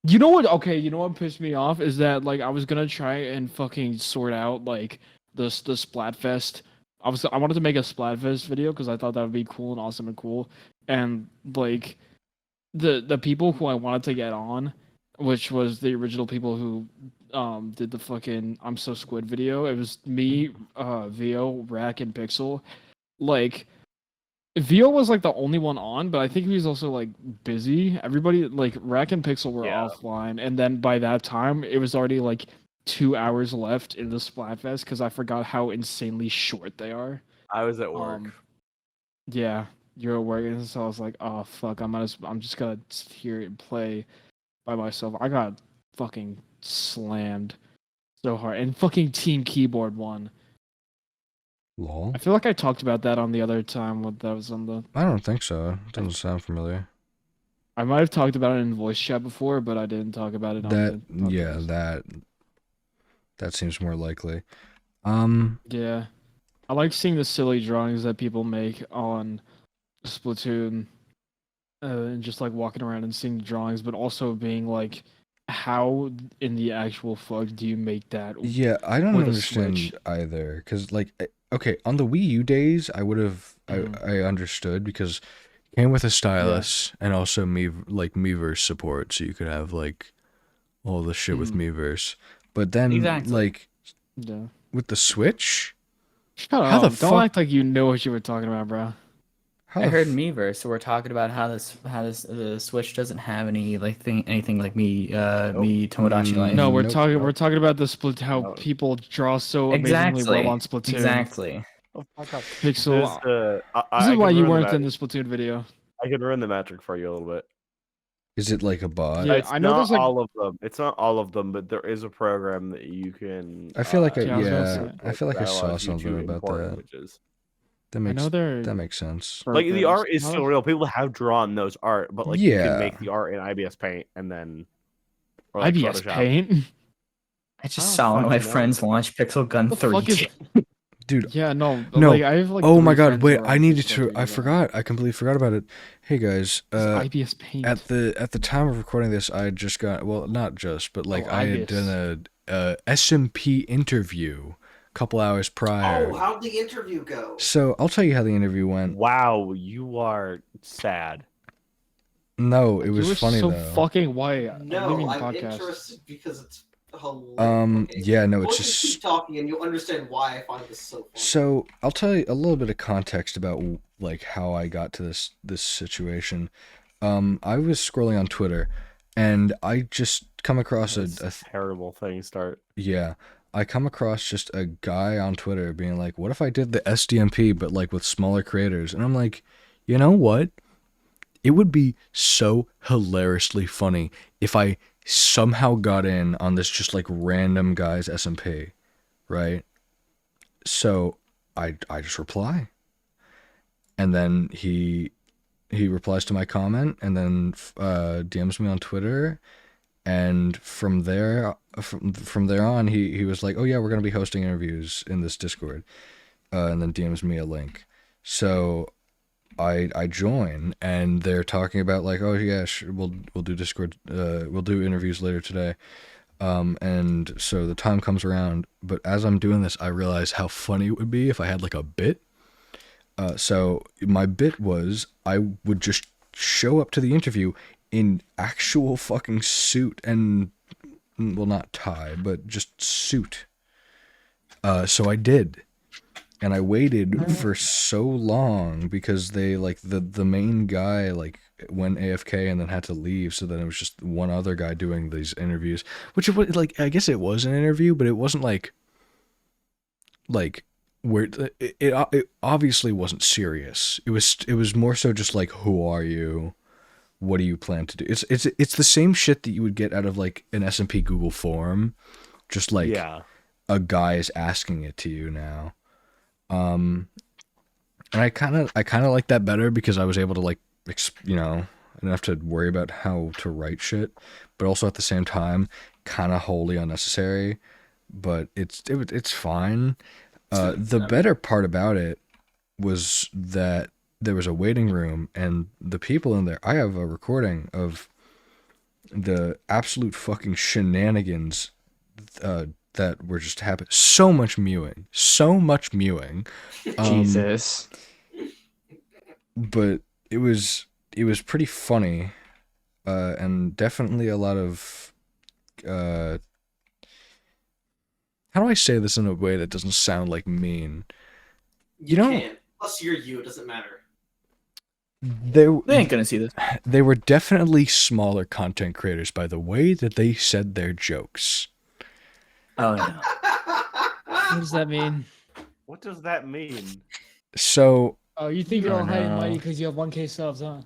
S5: You know what? Okay, you know what pissed me off is that like I was gonna try and fucking sort out like the Splatfest. I wanted to make a Splatfest video because I thought that would be cool and awesome and cool. And like the people who I wanted to get on, which was the original people who did the fucking I'm So Squid video. It was me, Vio, Rack, and Pixel. Like Vio was like the only one on, but I think he was also like busy. Everybody like Rack and Pixel were
S2: Yeah.
S5: offline, and then by that time it was already like 2 hours left in the Splatfest because I forgot how insanely short they are.
S2: I was at work.
S5: Yeah, you're working, so I was like, oh fuck, I'm just gonna sit here and play by myself. I got fucking slammed so hard, and fucking Team Keyboard won.
S3: Lol.
S5: I feel like I talked about that on the other time when that was on the.
S3: I don't think so. It doesn't sound familiar.
S5: I might have talked about it in voice chat before, but I didn't talk about it on
S3: That
S5: the
S3: yeah,
S5: podcast.
S3: that seems more likely.
S5: Yeah. I like seeing the silly drawings that people make on Splatoon, and just like walking around and seeing the drawings, but also being like, how in the actual fuck do you make that?
S3: Yeah, I don't
S5: With a
S3: understand
S5: Switch.
S3: either. Cause like, okay, on the Wii U days, I would have
S5: Mhm.
S3: I understood because it came with a stylus and also Miiverse support, so you could have like all the shit with
S5: Mhm.
S3: Miiverse. But then
S1: Exactly.
S3: like
S5: Yeah.
S3: with the Switch,
S5: Shut
S3: How
S5: up!
S3: the
S5: Don't
S3: fuck-
S5: act like you know what you were talking about, bro.
S3: how
S1: I
S3: the
S1: heard
S3: f-
S1: Miiverse, so we're talking about how the Switch doesn't have any like anything like me Tomodachi
S3: Mm,
S1: Life.
S5: No, we're
S3: Nope.
S5: talking. We're talking about the split. How
S2: No.
S5: people draw so amazingly
S1: Exactly.
S5: well on Splatoon.
S1: Exactly.
S2: Oh, fuck off.
S5: Pixel.
S2: I
S5: This is
S2: can
S5: why you
S2: ruin
S5: weren't
S2: the
S5: in the Splatoon video.
S2: I can ruin the metric for you a little bit.
S3: Is it like a bot?
S5: Yeah,
S2: It's
S5: I know
S2: not
S5: there's, like-
S2: all of them. It's not all of them, but there is a program that you can.
S3: I feel like
S5: Yeah, I was gonna
S3: yeah,
S5: say.
S3: I feel like I
S2: dialogue
S3: saw
S2: you to
S3: something about
S2: import
S3: that.
S2: images.
S3: That
S5: I
S3: makes
S5: know they're
S3: that makes sense.
S2: Like the
S5: burgers.
S2: art is still real. People have drawn those art, but like you can make
S3: Yeah.
S2: the art in IBS Paint and then or like
S5: IBS
S2: Photoshop.
S5: Paint.
S1: I just
S2: Oh,
S1: saw one of my
S2: fucking hell.
S1: friends launch Pixel Gun
S5: The fuck is?
S1: 32.
S3: Dude,
S5: Yeah, no,
S3: No.
S5: like I have like.
S3: oh my
S5: 3
S3: god,
S5: friends
S3: wait,
S5: who are
S3: I
S5: on
S3: needed
S5: Pixel
S3: to I
S5: doing
S3: forgot. I completely forgot about it. Hey guys,
S5: that. It's IBS Paint.
S3: at the time of recording this, I had just got, well, not just, but like
S5: Oh,
S3: I had
S5: IBS.
S3: done a SMP interview a couple hours prior.
S4: Oh, how'd the interview go?
S3: So, I'll tell you how the interview went.
S2: Wow, you are sad.
S3: No, it
S5: You
S3: was
S5: were
S3: funny
S5: so
S3: though.
S5: fucking white. I'm
S4: No,
S5: leaving the
S4: I'm
S5: podcast.
S4: interested because it's hilarious. Okay.
S3: Yeah, no,
S4: We'll
S3: it's
S4: just
S3: just
S4: keep talking and you'll understand why I find this so funny.
S3: so I'll tell you a little bit of context about like how I got to this situation. I was scrolling on Twitter, and I just come across
S2: That's a terrible thing. Start.
S3: yeah, I come across just a guy on Twitter being like, "What if I did the SDMP but like with smaller creators?" And I'm like, you know what? It would be so hilariously funny if I somehow got in on this just like random guy's SMP, right? So I just reply, and then he replies to my comment, and then DMs me on Twitter, and from there on he was like, oh yeah, we're gonna be hosting interviews in this Discord, and then DMs me a link. So I join, and they're talking about like, oh yeah, sure, we'll do Discord, we'll do interviews later today. And so the time comes around, but as I'm doing this, I realize how funny it would be if I had like a bit. So my bit was I would just show up to the interview in actual fucking suit and, well, not tie, but just suit. So I did. And I waited for so long because they like the main guy like went AFK and then had to leave, so then it was just one other guy doing these interviews, which it was like, I guess it was an interview, but it wasn't like where it obviously wasn't serious. It was more so just like, who are you? What do you plan to do? It's the same shit that you would get out of like an SMP Google form, just like
S2: Yeah.
S3: a guy is asking it to you now. And I kind of like that better because I was able to like, you know, I didn't have to worry about how to write shit, but also at the same time, kind of wholly unnecessary. But it's fine. The better part about it was that there was a waiting room, and the people in there, I have a recording of the absolute fucking shenanigans that were just happening. So much mewing.
S1: Jesus.
S3: But it was pretty funny, and definitely a lot of how do I say this in a way that doesn't sound like mean?
S4: You
S3: know-
S4: can't. Plus, you're you. It doesn't matter.
S1: They ain't gonna see this.
S3: They were definitely smaller content creators by the way that they said their jokes.
S1: Oh no.
S5: What does that mean?
S2: What does that mean?
S3: So
S5: Oh, you think you're
S1: Oh,
S5: all high and
S1: no.
S5: mighty because you have 1K subs, huh?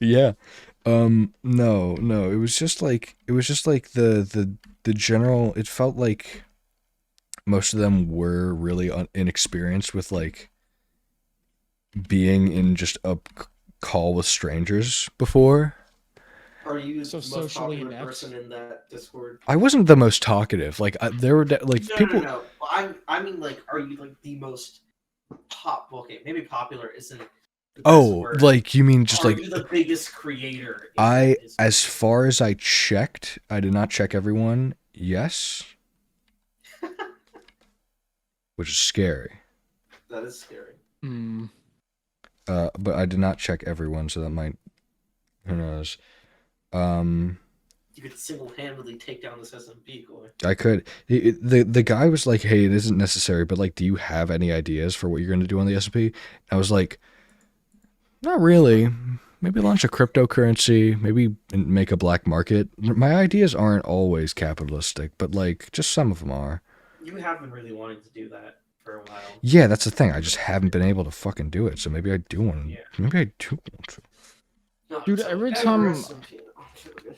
S3: yeah, no, it was just like the general. It felt like most of them were really inexperienced with like being in just a call with strangers before.
S4: Are you
S5: So
S4: the most
S5: socially
S4: popular
S5: inept?
S4: person in that Discord?
S3: I wasn't the most talkative. Like there were like
S4: No,
S3: people.
S4: no. I mean, like, are you like the most okay, maybe popular isn't the best
S3: Oh,
S4: word.
S3: like you mean just
S4: Are
S3: like
S4: you the biggest creator? In
S3: I,
S4: that Discord?
S3: as far as I checked, I did not check everyone. Yes, which is scary.
S4: That is scary.
S5: Hmm.
S3: But I did not check everyone, so that might, who knows.
S4: You could single-handedly take down this SMP, Coy.
S3: I could. The guy was like, "Hey, it isn't necessary, but like, do you have any ideas for what you're going to do on the SP?" I was like, "Not really. Maybe launch a cryptocurrency. Maybe make a black market. My ideas aren't always capitalistic, but like, just some of them are."
S4: You have been really wanting to do that for a while.
S3: Yeah, that's the thing. I just haven't been able to fucking do it. So maybe I do want.
S4: Yeah.
S3: Maybe I do want to.
S4: No,
S5: Dude,
S4: so
S5: every time-
S4: SMP oh, shit, okay.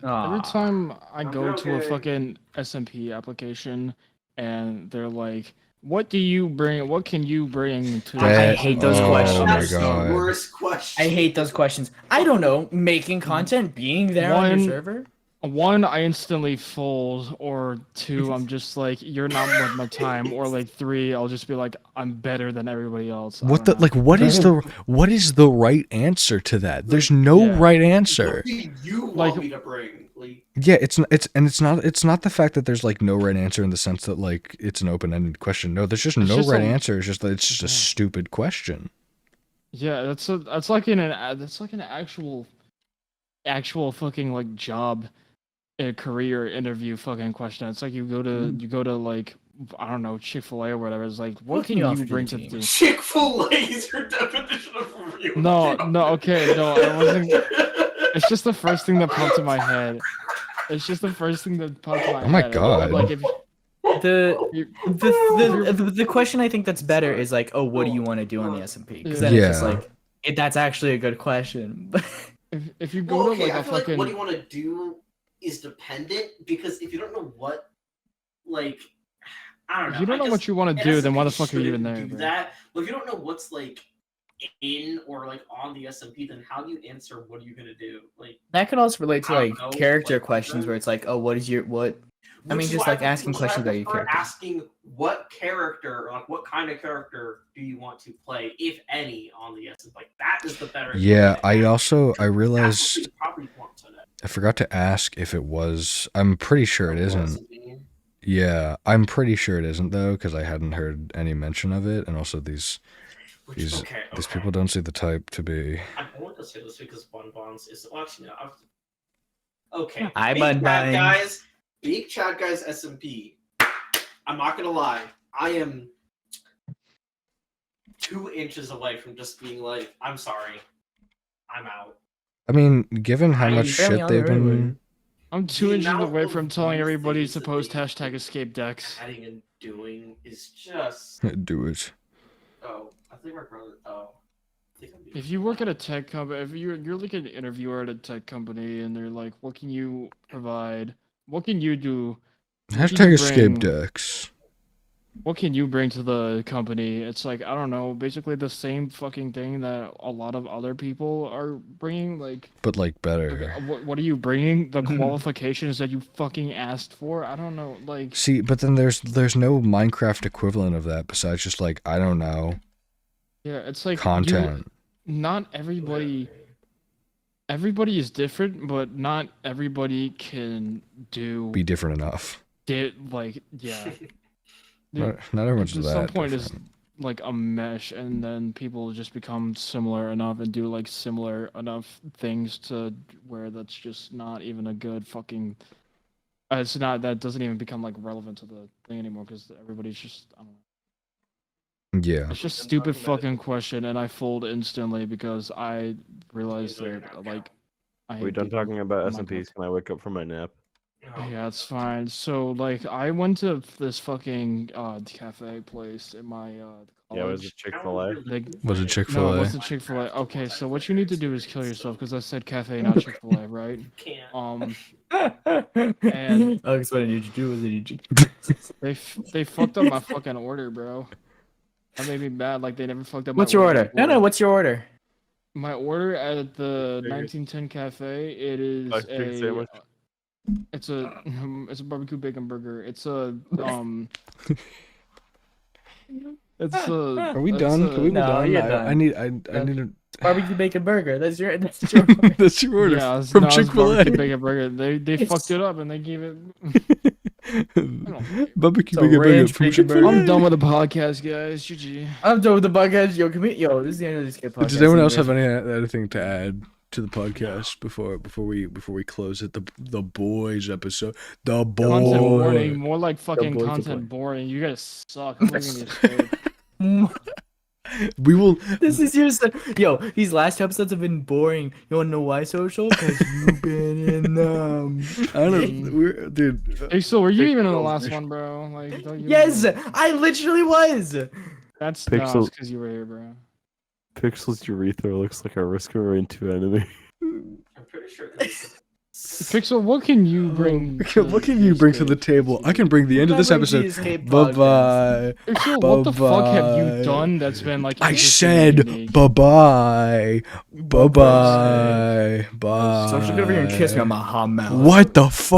S5: Every time I
S4: I'm
S5: go to a
S4: joking.
S5: fucking SMP application and they're like, "What do you bring? What can you bring to?"
S1: I hate those
S3: oh
S1: questions.
S3: my
S4: That's
S3: god.
S4: the worst question.
S1: I hate those questions. I don't know. Making content, being there on your
S5: One-
S1: server.
S5: One, I instantly fold, or two, I'm just like, "You're not worth my time," or like three, I'll just be like, "I'm better than everybody else." I
S3: What
S5: don't
S3: the
S5: know.
S3: what is the right answer to that? There's no
S5: Yeah.
S3: right answer.
S4: What do you want
S5: Like-
S4: me to bring? Like,
S3: Yeah, it's not the fact that there's like no right answer in the sense that like it's an open-ended question. No, there's just
S5: It's
S3: no
S5: just
S3: right
S5: a-
S3: answer. It's just that it's just a stupid question.
S5: Yeah, that's like an actual fucking like job, a career interview fucking question. It's like you go to like, I don't know, Chick-fil-A or whatever. It's like, what
S1: What
S5: can
S1: can you
S5: you
S1: offer to
S5: bring
S1: the
S5: to the
S1: team?
S5: team?
S4: Chick-fil-A is your definition of a real
S5: No,
S4: job.
S5: no, okay, no, I wasn't. It's just the first thing that popped in my head. It's just the first thing that popped in my
S3: Oh my
S5: head.
S3: God.
S5: Like if
S1: The
S5: you,
S1: the question I think that's better is like, oh, what do you want to do on the SMP? Because then it's just
S3: Yeah.
S1: like, that's actually a good question.
S5: if you go
S4: Well,
S5: to
S4: okay,
S5: like
S4: I
S5: a
S4: feel like
S5: fucking
S4: what you want to do is dependent, because if you don't know what, like, I don't know.
S5: if you don't
S4: I
S5: know
S4: guess
S5: what you want to do, then why the
S4: SMP
S5: fuck are you even
S4: shouldn't
S5: there,
S4: do
S5: bro?
S4: that. But if you don't know what's like in or like on the SMP, then how do you answer? What are you gonna do? Like,
S1: That could also relate to
S4: I don't
S1: like
S4: know,
S1: character
S4: like,
S1: questions where it's like, oh, what is your what? I
S4: which
S1: mean,
S4: is
S1: just
S4: why
S1: like asking
S4: which is why
S1: questions
S4: I
S1: about your
S4: prefer
S1: character.
S4: asking what character, like what kind of character do you want to play, if any, on the SMP. Like that is the better.
S3: Yeah, I
S4: That's what
S3: realized
S4: you probably want to know.
S3: I forgot to ask if it was. I'm pretty sure it isn't.
S4: SMP.
S3: Yeah, I'm pretty sure it isn't though, because I hadn't heard any mention of it, and also these these people don't see the type to be.
S4: I'm only gonna say this because Bun Buns is, well, actually no. Okay.
S1: Hi,
S4: Big
S1: Bun
S4: Chat
S1: Bun.
S4: Guys. Big Chat Guys SMP. I'm not gonna lie. I am 2 inches away from just being like, I'm sorry. I'm out.
S3: I mean, given how
S4: I'm
S3: much
S1: barely
S3: shit
S1: on the
S3: they've been.
S1: road.
S5: I'm 2
S4: The
S5: inches
S4: amount
S5: away
S4: of
S5: from telling
S4: new
S5: everybody
S4: things
S5: to
S4: that
S5: post
S4: they
S5: hashtag
S4: keep
S5: escape decks.
S4: adding and doing is just.
S3: Do it.
S4: Oh, I think my brother. Oh. I think I'm
S5: If you work at a tech company, if you're like an interviewer at a tech company, and they're like, "What can you provide? What can you do? What can
S3: Hashtag
S5: you
S3: escape
S5: bring?
S3: decks.
S5: What can you bring to the company?" It's like, I don't know, basically the same fucking thing that a lot of other people are bringing. Like,
S3: But like better.
S5: what are you bringing? The qualifications that you fucking asked for? I don't know. Like,
S3: See, but then there's no Minecraft equivalent of that besides just like, I don't know,
S5: yeah, it's like
S3: content.
S5: not everybody. Everybody is different, but not everybody can do
S3: Be different enough.
S5: like, yeah.
S3: Not everyone's
S5: At
S3: that
S5: some point is
S3: different.
S5: like a mesh, and then people just become similar enough and do like similar enough things to where that's just not even a good fucking. It's not, that doesn't even become like relevant to the thing anymore, because everybody's just, I don't know.
S3: Yeah.
S5: It's just stupid fucking question, and I fold instantly because I realized that like I
S2: Are we done
S5: didn't-
S2: talking about
S5: Minecraft.
S2: SMPs? Can I wake up from my nap?
S4: Oh.
S5: Yeah, it's fine. So like I went to this fucking cafe place in my
S2: Yeah, was
S5: college.
S2: it Chick-fil-A?
S5: Like,
S3: Was it
S5: no,
S3: Chick-fil-A?
S5: it wasn't Chick-fil-A. Okay, so what you need to do is kill yourself, because I said cafe, not Chick-fil-A, right?
S4: Can't.
S5: And
S1: oh, because what I need you to do was I need you.
S5: they fucked up my fucking order, bro. That made me mad. Like they never fucked up.
S1: What's
S5: my
S1: your
S5: order
S1: order? No,
S5: before.
S1: no. What's your order?
S5: My order at the
S2: Biggest-
S5: 1910 cafe. It is
S2: Like chicken sandwich?
S5: It's a it's a barbecue bacon burger. It's a It's a.
S3: Are we
S5: it's
S3: done?
S5: a-
S3: Can we be
S1: No,
S3: done?
S1: you're
S3: I
S1: done.
S3: need
S1: No.
S3: to.
S1: Barbecue bacon burger. That's your. That's your. order.
S3: That's your order
S5: Yeah, it's,
S3: from
S5: no, it's
S3: Chick-fil-A.
S5: barbecue bacon burger. They fucked it up and they gave it.
S3: Barbecue
S1: It's a
S3: bacon burger
S1: ranch
S3: from
S1: bacon burger.
S3: Chick-fil-A.
S5: I'm done with the podcast, guys. GG.
S1: I'm done with the buckheads. Yo, yo, this is the end of this kid podcast.
S3: Does anyone else
S1: You guys-
S3: have anything to add to the podcast before we close it? The boys episode. The boys.
S5: Content boring, more like fucking
S1: boys are
S5: content boring. You guys suck. I'm leaving this straight.
S3: We will.
S1: This is your son. Yo, these last episodes have been boring. You wanna know why, social? Because you've been in them.
S3: I don't know. We're, dude.
S5: Hey, so were you even in the last one, bro? Like, don't you?
S1: Yes, I literally was.
S5: That's
S2: Pixel-
S5: because you were here, bro.
S2: Pixel's urethra looks like a Risk Marine 2 enemy.
S4: I'm pretty sure this
S5: Pixel, what can you bring?
S3: What can you bring to the table? I can bring the end of this episode. Bye bye.
S5: Pixel, what the fuck have you
S3: Bye-bye.
S5: done that's been like?
S3: I
S5: interesting and
S3: said
S5: unique?
S3: bye bye. Bye bye. Bye.
S1: So she's gonna over here and kiss me on my hot mouth.
S3: What the fuck?